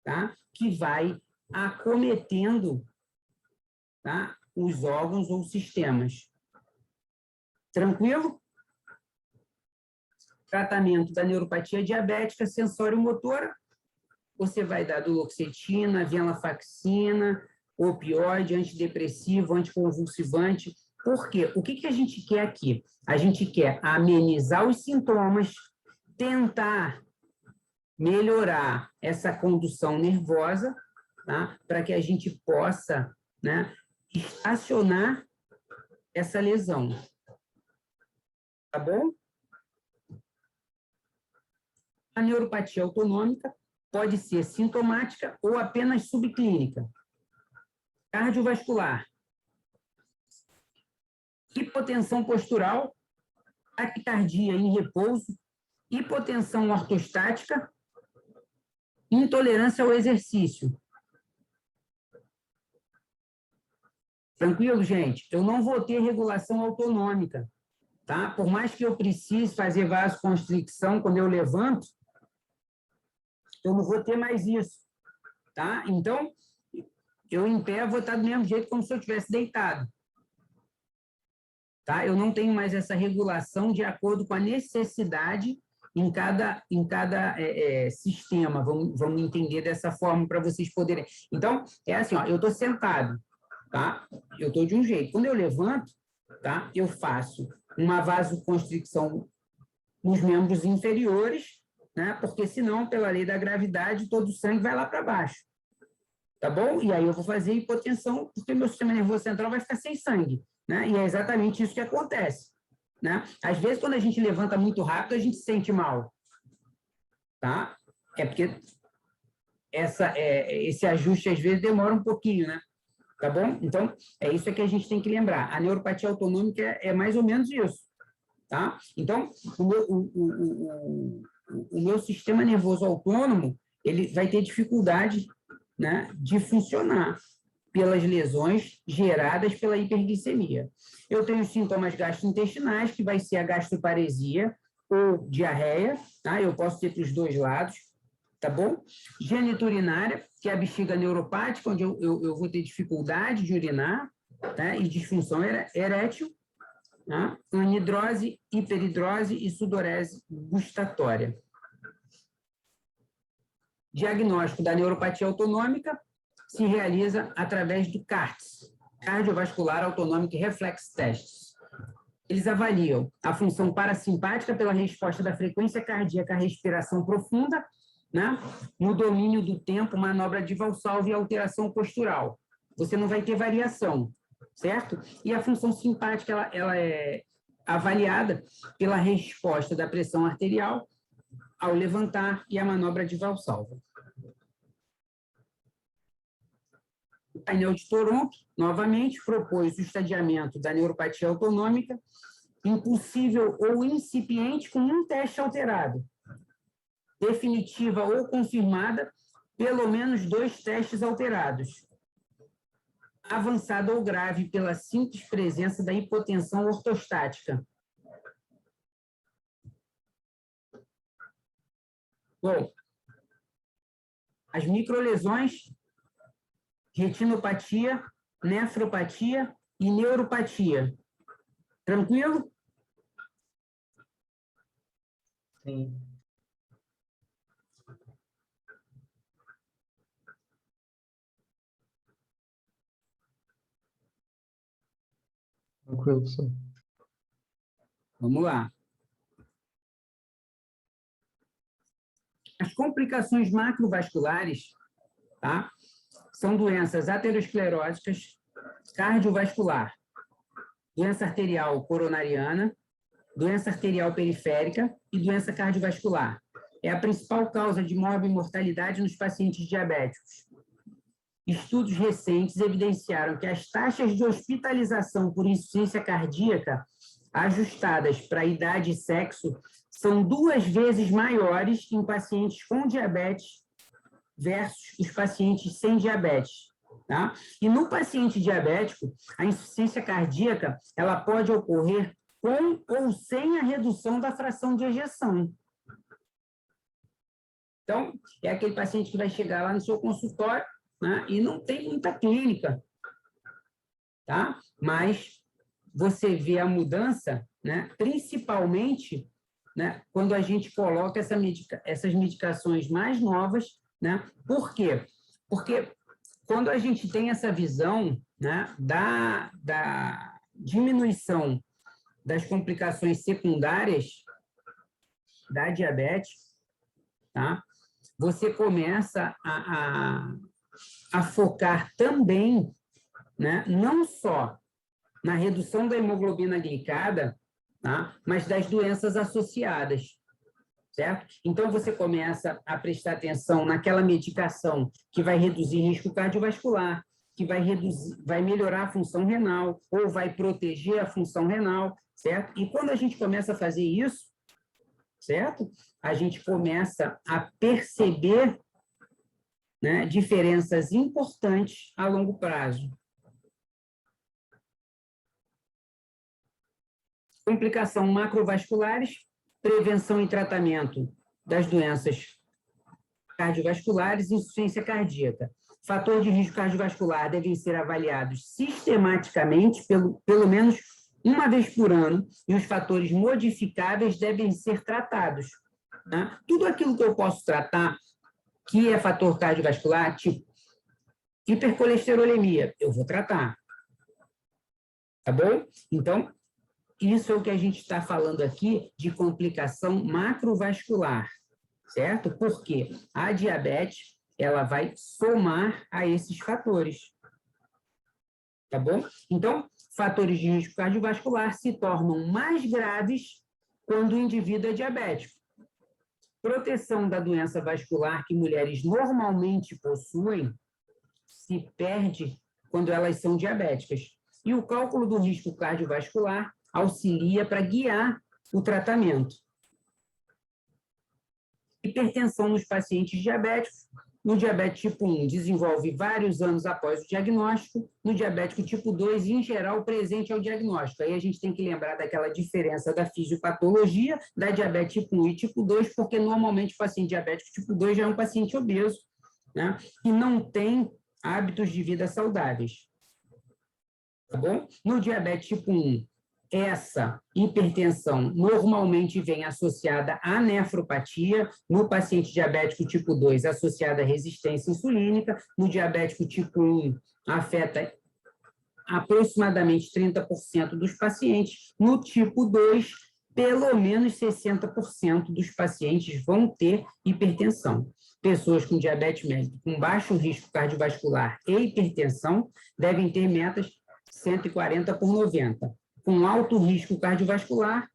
tá? Que vai acometendo, tá, os órgãos ou sistemas. Tranquilo? Tratamento da neuropatia diabética sensório-motora, você vai dar duloxetina, venlafaxina, opioide, antidepressivo, anticonvulsivante. Por quê? O que a gente quer aqui? A gente quer amenizar os sintomas, tentar melhorar essa condução nervosa, tá? Para que a gente possa, né, estacionar essa lesão. Tá bom? A neuropatia autonômica pode ser sintomática ou apenas subclínica. Cardiovascular. Hipotensão postural, taquicardia em repouso, hipotensão ortostática, intolerância ao exercício. Tranquilo, gente? Eu não vou ter regulação autonômica, tá? Por mais que eu precise fazer vasoconstricção quando eu levanto, eu não vou ter mais isso, tá? Então, eu em pé vou estar do mesmo jeito como se eu estivesse deitado. Tá? Eu não tenho mais essa regulação de acordo com a necessidade em cada sistema. Vamos entender dessa forma para vocês poderem... Então, é assim, ó, eu estou sentado, tá? Eu estou de um jeito. Quando eu levanto, tá? Eu faço uma vasoconstricção nos membros inferiores, né? Porque senão, pela lei da gravidade, todo o sangue vai lá para baixo. Tá bom? E aí eu vou fazer hipotensão, porque meu sistema nervoso central vai ficar sem sangue, né? E é exatamente isso que acontece, né? Às vezes, quando a gente levanta muito rápido, a gente se sente mal, tá? É porque esse ajuste, às vezes, demora um pouquinho, né? Tá bom? Então, é isso que a gente tem que lembrar. A neuropatia autonômica é mais ou menos isso, tá? Então, o meu sistema nervoso autônomo, ele vai ter dificuldade, né, de funcionar pelas lesões geradas pela hiperglicemia. Eu tenho sintomas gastrointestinais, que vai ser a gastroparesia ou diarreia, tá? Eu posso ter para os dois lados, tá bom? Geniturinária, que é a bexiga neuropática, onde eu vou ter dificuldade de urinar, tá? E disfunção erétil, tá? Anidrose, hiperidrose e sudorese gustatória. Diagnóstico da neuropatia autonômica se realiza através do CARTS, Cardiovascular Autonômico Reflex Tests. Eles avaliam a função parasimpática pela resposta da frequência cardíaca à respiração profunda, né? No domínio do tempo, manobra de Valsalva e alteração postural. Você não vai ter variação, certo? E a função simpática ela é avaliada pela resposta da pressão arterial ao levantar e a manobra de Valsalva. O painel de Toronto, novamente, propôs o estadiamento da neuropatia autonômica impossível ou incipiente com um teste alterado. Definitiva ou confirmada, pelo menos 2 testes alterados. Avançada ou grave pela simples presença da hipotensão ortostática. Bom, as microlesões, retinopatia, nefropatia e neuropatia. Tranquilo? Sim. Tranquilo, professor. Vamos lá. As complicações macrovasculares, tá? São doenças ateroscleróticas, cardiovascular, doença arterial coronariana, doença arterial periférica e doença cardiovascular. É a principal causa de morbimortalidade nos pacientes diabéticos. Estudos recentes evidenciaram que as taxas de hospitalização por insuficiência cardíaca ajustadas para idade e sexo são 2 vezes maiores em pacientes com diabetes versus os pacientes sem diabetes. Tá? E no paciente diabético, a insuficiência cardíaca ela pode ocorrer com ou sem a redução da fração de ejeção. Então, é aquele paciente que vai chegar lá no seu consultório, né, e não tem muita clínica, tá? Mas você vê a mudança, né, principalmente, né, quando a gente coloca essas medicações mais novas, né? Por quê? Porque quando a gente tem essa visão, né, da diminuição das complicações secundárias da diabetes, tá? Você começa a focar também, né, não só na redução da hemoglobina glicada, tá, mas das doenças associadas, certo? Então, você começa a prestar atenção naquela medicação que vai reduzir risco cardiovascular, que vai melhorar a função renal, ou vai proteger a função renal, certo? E quando a gente começa a fazer isso, certo? A gente começa a perceber, né, diferenças importantes a longo prazo. Complicação macrovasculares, prevenção e tratamento das doenças cardiovasculares e insuficiência cardíaca. Fatores de risco cardiovascular devem ser avaliados sistematicamente, pelo menos uma vez por ano, e os fatores modificáveis devem ser tratados. Né? Tudo aquilo que eu posso tratar, que é fator cardiovascular, tipo hipercolesterolemia, eu vou tratar. Tá bom? Então, isso é o que a gente está falando aqui de complicação macrovascular, certo? Porque a diabetes, ela vai somar a esses fatores. Tá bom? Então, fatores de risco cardiovascular se tornam mais graves quando o indivíduo é diabético. Proteção da doença vascular que mulheres normalmente possuem se perde quando elas são diabéticas. E o cálculo do risco cardiovascular auxilia para guiar o tratamento. Hipertensão nos pacientes diabéticos. No diabetes tipo 1, desenvolve vários anos após o diagnóstico. No diabético tipo 2, em geral, presente ao diagnóstico. Aí a gente tem que lembrar daquela diferença da fisiopatologia da diabetes tipo 1 e tipo 2, porque normalmente o paciente diabético tipo 2 já é um paciente obeso, né, e não tem hábitos de vida saudáveis. Tá bom? No diabetes tipo 1, essa hipertensão normalmente vem associada à nefropatia, no paciente diabético tipo 2, associada à resistência insulínica, no diabético tipo 1, afeta aproximadamente 30% dos pacientes, no tipo 2, pelo menos 60% dos pacientes vão ter hipertensão. Pessoas com diabetes mellitus com baixo risco cardiovascular e hipertensão devem ter metas 140/90. Com alto risco cardiovascular,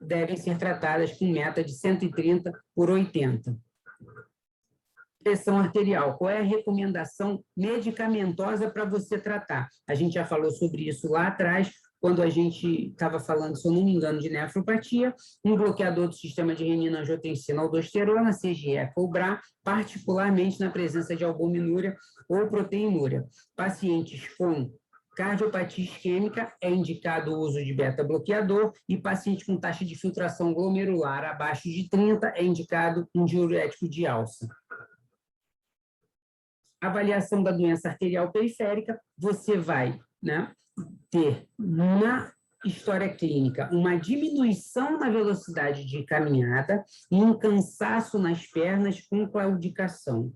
devem ser tratadas com meta de 130/80. Pressão arterial. Qual é a recomendação medicamentosa para você tratar? A gente já falou sobre isso lá atrás, quando a gente estava falando, se eu não me engano, de nefropatia, um bloqueador do sistema de renina-angiotensina aldosterona, CGF ou BRA, particularmente na presença de albuminúria ou proteinúria. Pacientes com cardiopatia isquêmica é indicado o uso de beta-bloqueador e paciente com taxa de filtração glomerular abaixo de 30 é indicado um diurético de alça. Avaliação da doença arterial periférica, você vai, né, ter na história clínica uma diminuição na velocidade de caminhada e um cansaço nas pernas com claudicação.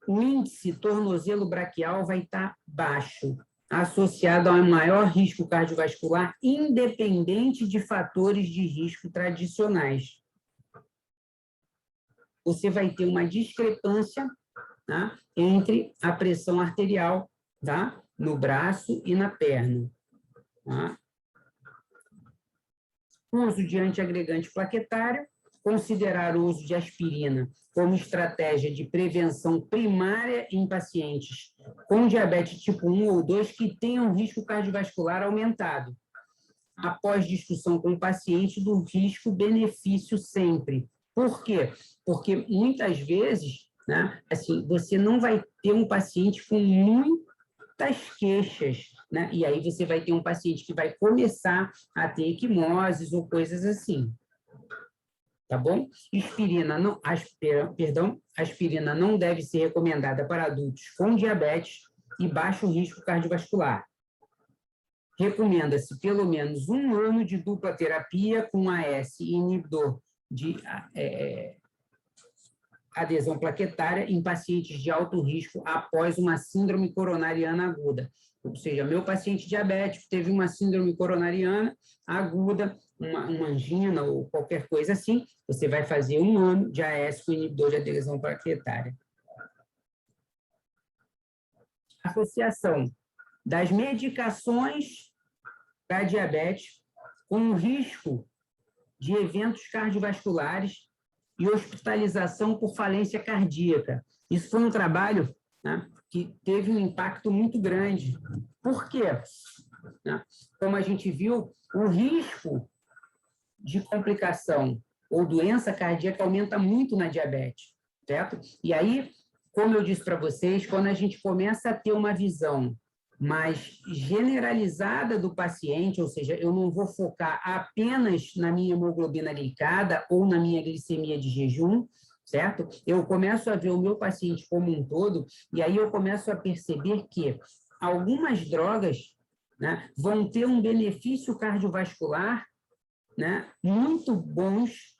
O índice tornozelo braquial vai estar baixo, associado a um maior risco cardiovascular, independente de fatores de risco tradicionais. Você vai ter uma discrepância, tá, entre a pressão arterial, tá, no braço e na perna. Tá? Uso de antiagregante plaquetário, considerar o uso de aspirina como estratégia de prevenção primária em pacientes com diabetes tipo 1 ou 2 que tenham risco cardiovascular aumentado, após discussão com o paciente do risco-benefício sempre. Por quê? Porque muitas vezes, né, assim, você não vai ter um paciente com muitas queixas, né? E aí você vai ter um paciente que vai começar a ter equimoses ou coisas assim. Tá bom? Aspirina não deve ser recomendada para adultos com diabetes e baixo risco cardiovascular. Recomenda-se pelo menos 1 ano de dupla terapia com AS e inibidor de adesão plaquetária em pacientes de alto risco após uma síndrome coronariana aguda. Ou seja, meu paciente diabético teve uma síndrome coronariana aguda, uma angina ou qualquer coisa assim, você vai fazer 1 ano de AS com inibidor de adesão plaquetária. Associação das medicações para diabetes com o risco de eventos cardiovasculares e hospitalização por falência cardíaca. Isso foi um trabalho, né, que teve um impacto muito grande. Por quê? Né? Como a gente viu, o risco de complicação ou doença cardíaca aumenta muito na diabetes, certo? E aí, como eu disse para vocês, quando a gente começa a ter uma visão mais generalizada do paciente, ou seja, eu não vou focar apenas na minha hemoglobina glicada ou na minha glicemia de jejum, certo? Eu começo a ver o meu paciente como um todo, e aí eu começo a perceber que algumas drogas, né, vão ter um benefício cardiovascular, né, muito bons,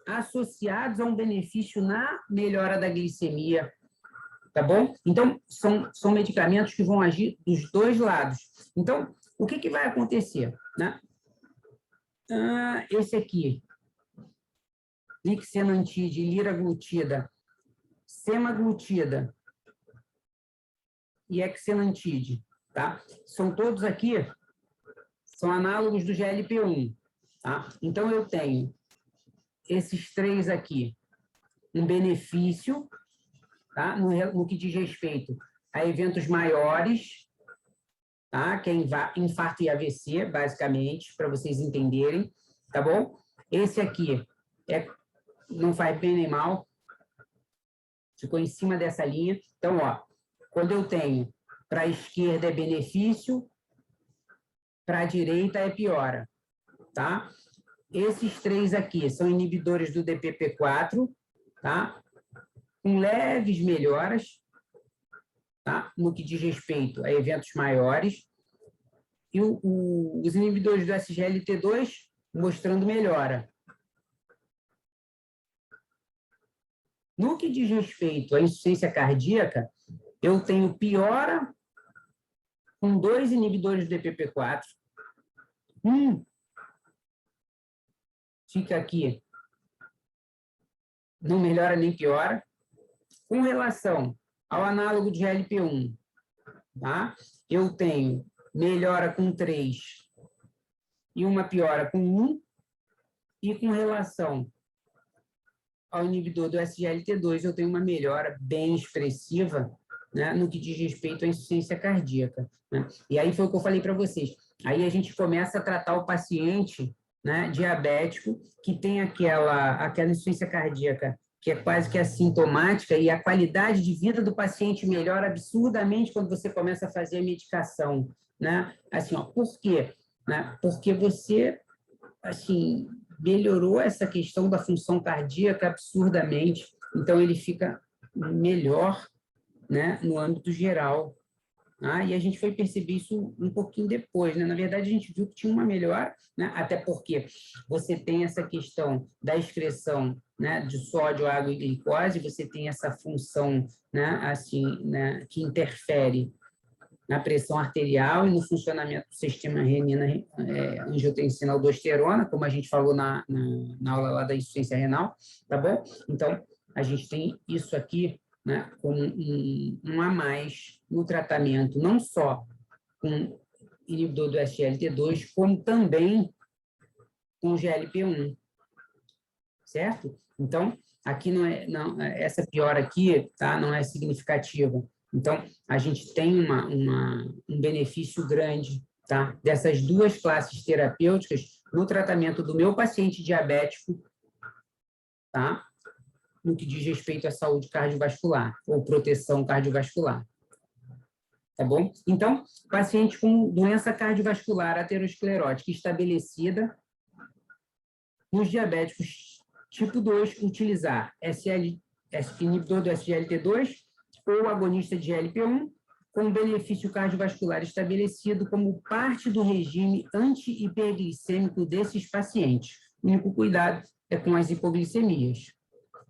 associados a um benefício na melhora da glicemia, tá bom? Então, são medicamentos que vão agir dos dois lados. Então, o que vai acontecer, né? Esse aqui, lixenantide, liraglutida, semaglutida e exenantide, tá? São todos aqui, são análogos do GLP-1, tá? Então, eu tenho esses 3 aqui, um benefício, tá? No que diz respeito a eventos maiores, tá? Que é infarto e AVC, basicamente, para vocês entenderem, tá bom? Esse aqui não faz bem nem mal, ficou em cima dessa linha. Então, ó, quando eu tenho para a esquerda é benefício, para a direita é piora, tá? Esses 3 aqui são inibidores do DPP-4, tá? Com leves melhoras, tá? No que diz respeito a eventos maiores, e os inibidores do SGLT2 mostrando melhora. No que diz respeito à insuficiência cardíaca, eu tenho piora com 2 inibidores do DPP-4, fica aqui, não melhora nem piora. Com relação ao análogo de GLP-1, tá? Eu tenho melhora com 3 e uma piora com 1, e com relação ao inibidor do SGLT2, eu tenho uma melhora bem expressiva, né, no que diz respeito à insuficiência cardíaca, né? E aí foi o que eu falei para vocês. Aí a gente começa a tratar o paciente, né, diabético, que tem aquela insuficiência cardíaca que é quase que assintomática, e a qualidade de vida do paciente melhora absurdamente quando você começa a fazer a medicação, né? Assim, ó, por quê? Né? Porque você, assim, melhorou essa questão da função cardíaca absurdamente, então ele fica melhor, né, no âmbito geral. E a gente foi perceber isso um pouquinho depois, né? Na verdade, a gente viu que tinha uma melhora, né? Até porque você tem essa questão da excreção, né, de sódio, água e glicose, você tem essa função, né, assim, né, que interfere na pressão arterial e no funcionamento do sistema renina, angiotensina, aldosterona, como a gente falou na aula lá da insuficiência renal, tá bom? Então, a gente tem isso aqui, né, com um a mais no tratamento, não só com inibidor do SGLT2, como também com o GLP-1, certo? Então, aqui essa piora aqui, tá, não é significativa. Então, a gente tem um benefício grande, tá, dessas duas classes terapêuticas no tratamento do meu paciente diabético, tá, no que diz respeito à saúde cardiovascular, ou proteção cardiovascular. Tá bom? Então, paciente com doença cardiovascular aterosclerótica estabelecida, nos diabéticos tipo 2, utilizar inibidor do SGLT2 ou agonista de GLP-1, com benefício cardiovascular estabelecido como parte do regime anti-hiperglicêmico desses pacientes. O único cuidado é com as hipoglicemias.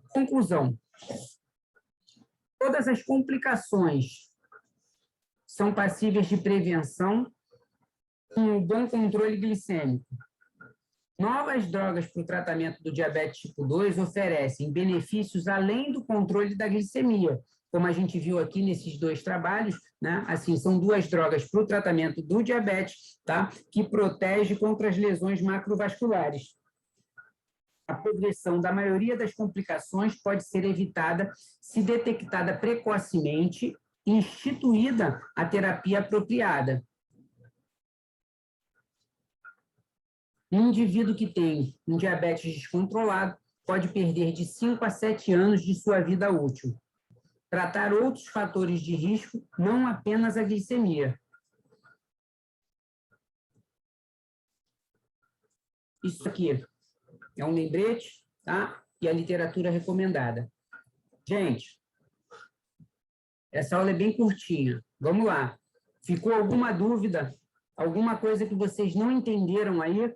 Conclusão. Todas as complicações são passíveis de prevenção com um bom controle glicêmico. Novas drogas para o tratamento do diabetes tipo 2 oferecem benefícios além do controle da glicemia, como a gente viu aqui nesses dois trabalhos, né? Assim, são duas drogas para o tratamento do diabetes, tá? Que protege contra as lesões macrovasculares. A progressão da maioria das complicações pode ser evitada se detectada precocemente e instituída a terapia apropriada. Um indivíduo que tem um diabetes descontrolado pode perder de 5 a 7 anos de sua vida útil. Tratar outros fatores de risco, não apenas a glicemia. Isso aqui é um lembrete, tá? E a literatura recomendada. Gente, essa aula é bem curtinha. Vamos lá. Ficou alguma dúvida? Alguma coisa que vocês não entenderam aí?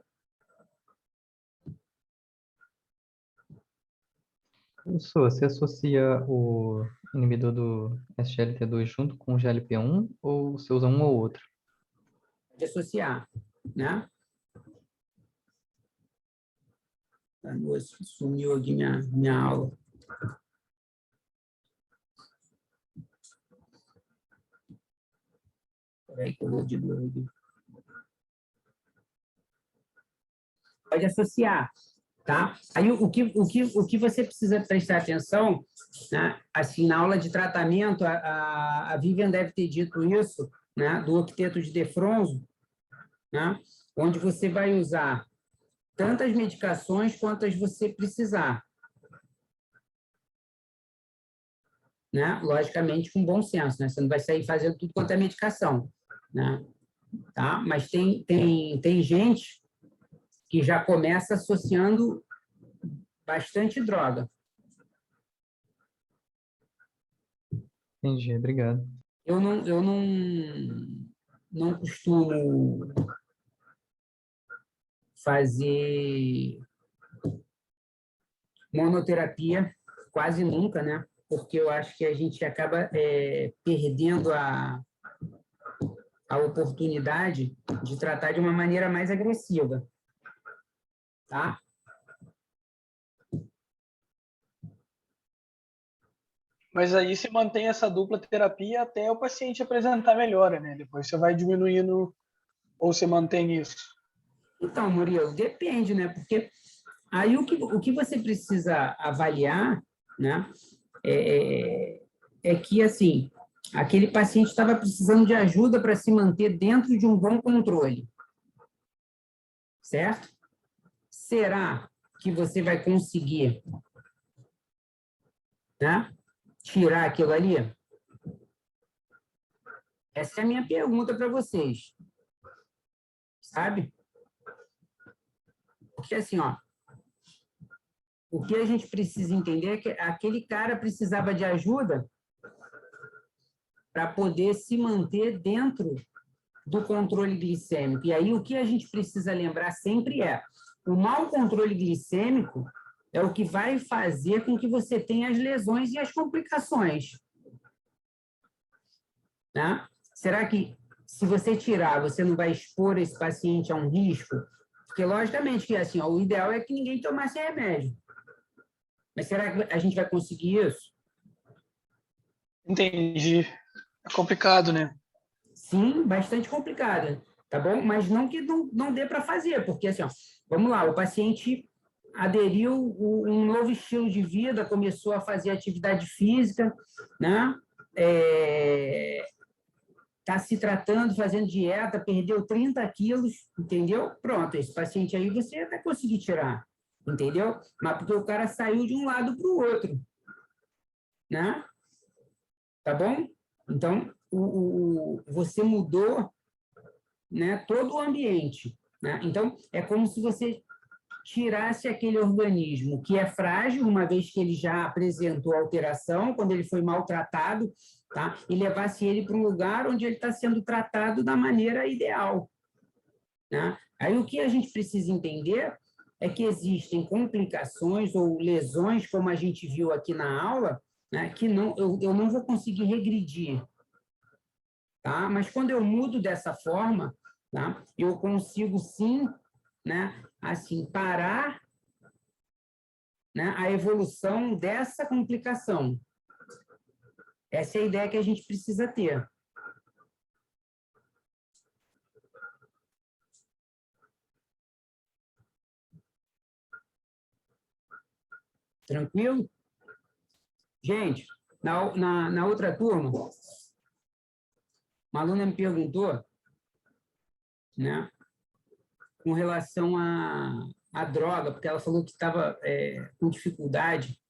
Professor, você associa o inibidor do SGLT2 junto com o GLP-1 ou você usa um ou outro? De associar, né? Sumiu aqui minha aula. Espera aí que eu vou de novo aqui. Pode associar, tá? Aí o que você precisa prestar atenção, né? Assim, na aula de tratamento, a Vivian deve ter dito isso, né? Do octeto de Defronzo, né? Onde você vai usar tantas medicações quantas você precisar. Né? Logicamente, com bom senso, né? Você não vai sair fazendo tudo quanto é medicação, né? Tá? Mas tem gente que já começa associando bastante droga. Entendi, obrigado. Eu não costumo fazer monoterapia, quase nunca, né? Porque eu acho que a gente acaba perdendo a oportunidade de tratar de uma maneira mais agressiva, tá? Mas aí você mantém essa dupla terapia até o paciente apresentar melhora, né? Depois você vai diminuindo ou você mantém isso? Então, Murilo, depende, né? Porque aí o que você precisa avaliar, né? É que, assim, aquele paciente estava precisando de ajuda para se manter dentro de um bom controle, certo? Será que você vai conseguir, né, tirar aquilo ali? Essa é a minha pergunta para vocês. Sabe? Porque, assim, ó, o que a gente precisa entender é que aquele cara precisava de ajuda para poder se manter dentro do controle glicêmico. E aí, o que a gente precisa lembrar sempre é o mau controle glicêmico é o que vai fazer com que você tenha as lesões e as complicações. Tá? Será que, se você tirar, você não vai expor esse paciente a um risco? Porque, logicamente, que assim, ó, o ideal é que ninguém tomasse remédio. Mas será que a gente vai conseguir isso? Entendi. É complicado, né? Sim, bastante complicado, tá bom? Mas não que não dê para fazer, porque, assim, ó, vamos lá, o paciente aderiu a um novo estilo de vida, começou a fazer atividade física, né? Está se tratando, fazendo dieta, perdeu 30 quilos, entendeu? Pronto, esse paciente aí você vai conseguir tirar, entendeu? Mas porque o cara saiu de um lado para o outro, né? Tá bom? Então, você mudou, né, todo o ambiente, né? Então, é como se você tirasse aquele organismo que é frágil, uma vez que ele já apresentou alteração, quando ele foi maltratado, tá? E levasse ele para um lugar onde ele está sendo tratado da maneira ideal, né? Aí o que a gente precisa entender é que existem complicações ou lesões, como a gente viu aqui na aula, né, que eu não vou conseguir regredir, tá? Mas quando eu mudo dessa forma, tá, eu consigo sim, né, assim, parar, né, a evolução dessa complicação. Essa é a ideia que a gente precisa ter. Tranquilo? Gente, na outra turma, uma aluna me perguntou, né, com relação à droga, porque ela falou que estava com dificuldade,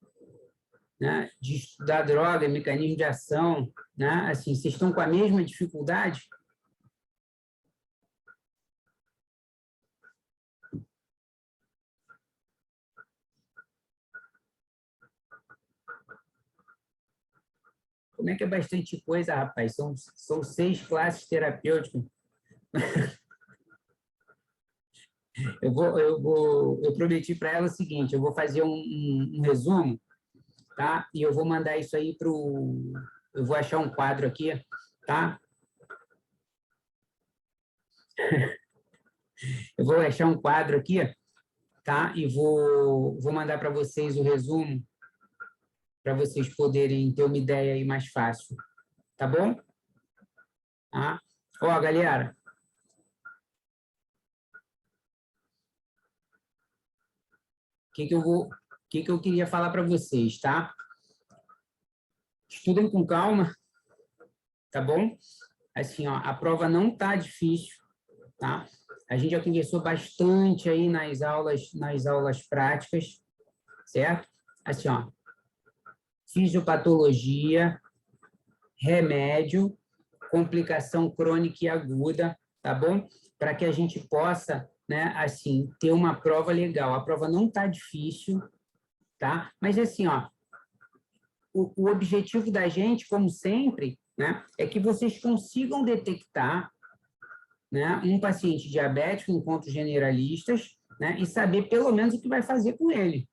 né, de estudar droga, mecanismo de ação, né? Assim, vocês estão com a mesma dificuldade? Como é que é bastante coisa, rapaz? São 6 classes terapêuticas. Eu prometi para ela o seguinte, eu vou fazer um resumo, tá? E eu vou mandar isso aí para o... Eu vou achar um quadro aqui, tá? Eu vou achar um quadro aqui, tá? E vou mandar para vocês o resumo, para vocês poderem ter uma ideia aí mais fácil, tá bom? Tá? Ó, galera, o que eu queria falar para vocês, tá? Estudem com calma, tá bom? Assim, ó, a prova não tá difícil, tá? A gente já conversou bastante aí nas aulas práticas, certo? Assim, ó, fisiopatologia, remédio, complicação crônica e aguda, tá bom? Para que a gente possa, né, assim, ter uma prova legal. A prova não tá difícil, tá? Mas, assim, ó, o objetivo da gente, como sempre, né, é que vocês consigam detectar, né, um paciente diabético em encontros generalistas, né, e saber pelo menos o que vai fazer com ele,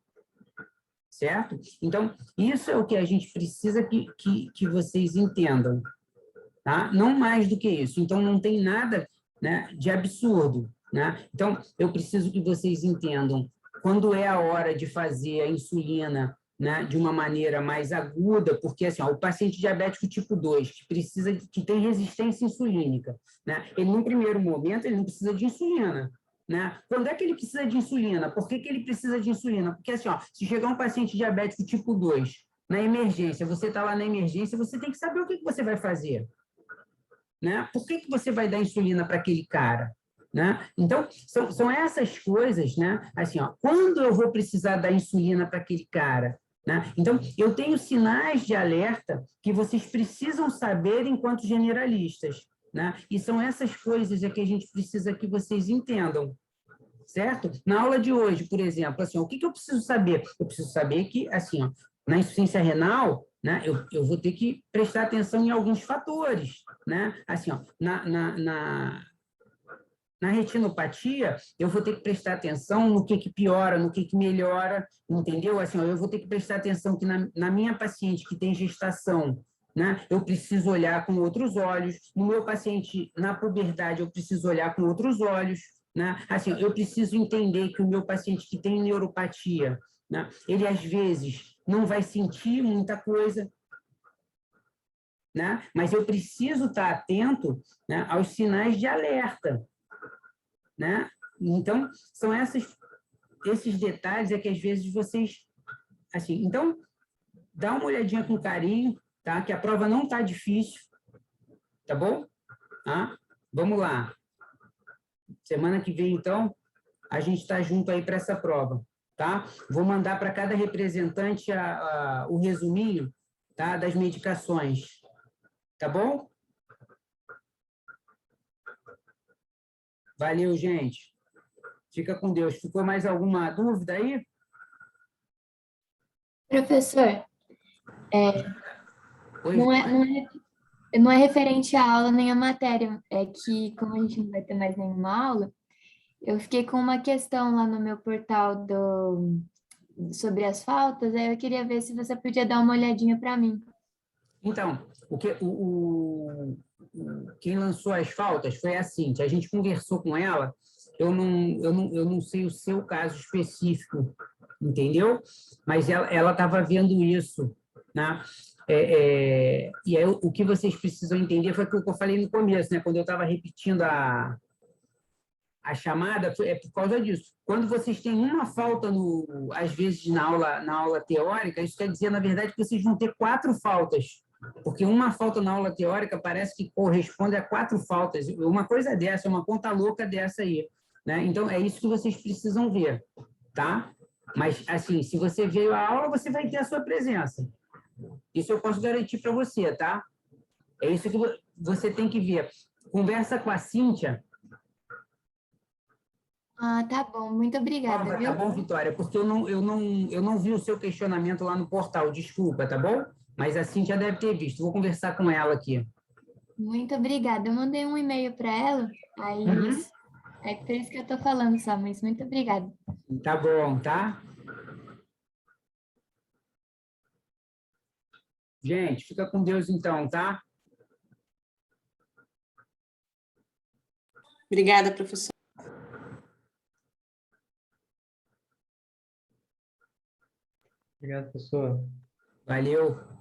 certo? Então, isso é o que a gente precisa que vocês entendam, tá? Não mais do que isso. Então, não tem nada, né, de absurdo, né? Então, eu preciso que vocês entendam quando é a hora de fazer a insulina, né, de uma maneira mais aguda, porque assim, ó, o paciente diabético tipo 2, que tem resistência insulínica, né, ele, no primeiro momento, ele não precisa de insulina, né? Quando é que ele precisa de insulina? Por que ele precisa de insulina? Porque assim, ó, se chegar um paciente diabético tipo 2 na emergência, você está lá na emergência, você tem que saber o que você vai fazer, né? Por que você vai dar insulina para aquele cara? né? Então, são essas coisas, né? Assim, ó, quando eu vou precisar dar insulina para aquele cara? Né? Então, eu tenho sinais de alerta que vocês precisam saber enquanto generalistas. Né? E são essas coisas que a gente precisa que vocês entendam. Certo? Na aula de hoje, por exemplo, assim, ó, o que eu preciso saber? Eu preciso saber que, assim, ó, na insuficiência renal, né, eu vou ter que prestar atenção em alguns fatores. Né? Assim, ó, na retinopatia, eu vou ter que prestar atenção no que piora, no que melhora, entendeu? Assim, ó, eu vou ter que prestar atenção que na minha paciente que tem gestação, né, eu preciso olhar com outros olhos. No meu paciente na puberdade, eu preciso olhar com outros olhos. Né? Assim, eu preciso entender que o meu paciente que tem neuropatia, né, ele às vezes não vai sentir muita coisa, né? Mas eu preciso estar atento, né, aos sinais de alerta. Né? Então, são esses detalhes que às vezes vocês... Assim, então, dá uma olhadinha com carinho, tá? Que a prova não está difícil, tá bom? Tá? Vamos lá. Semana que vem, então, a gente está junto aí para essa prova, tá? Vou mandar para cada representante o resuminho, tá? Das medicações, tá bom? Valeu, gente. Fica com Deus. Ficou mais alguma dúvida aí? Professor, Oi, não é referente à aula nem à matéria, é que, como a gente não vai ter mais nenhuma aula, eu fiquei com uma questão lá no meu portal sobre as faltas, aí eu queria ver se você podia dar uma olhadinha para mim. Então, quem lançou as faltas foi a Cíntia. A gente conversou com ela, eu não sei o seu caso específico, entendeu? Mas ela estava vendo isso, né? E aí, o que vocês precisam entender foi o que eu falei no começo, né? Quando eu estava repetindo a chamada, é por causa disso. Quando vocês têm uma falta, às vezes, na aula teórica, isso quer dizer, na verdade, que vocês vão ter 4 faltas, porque uma falta na aula teórica parece que corresponde a 4 faltas. Uma coisa dessa, uma conta louca dessa aí. Né? Então, é isso que vocês precisam ver, tá? Mas, assim, se você veio à aula, você vai ter a sua presença. Isso eu posso garantir para você, tá? É isso que você tem que ver. Conversa com a Cíntia. Ah, tá bom. Muito obrigada, viu? Tá bom, Vitória, porque eu não vi o seu questionamento lá no portal, desculpa, tá bom? Mas a Cíntia deve ter visto. Vou conversar com ela aqui. Muito obrigada. Eu mandei um e-mail para ela, aí é por isso que eu tô falando só, mas muito obrigada. Tá bom, tá? Gente, fica com Deus então, tá? Obrigada, professor. Obrigado, professor. Valeu.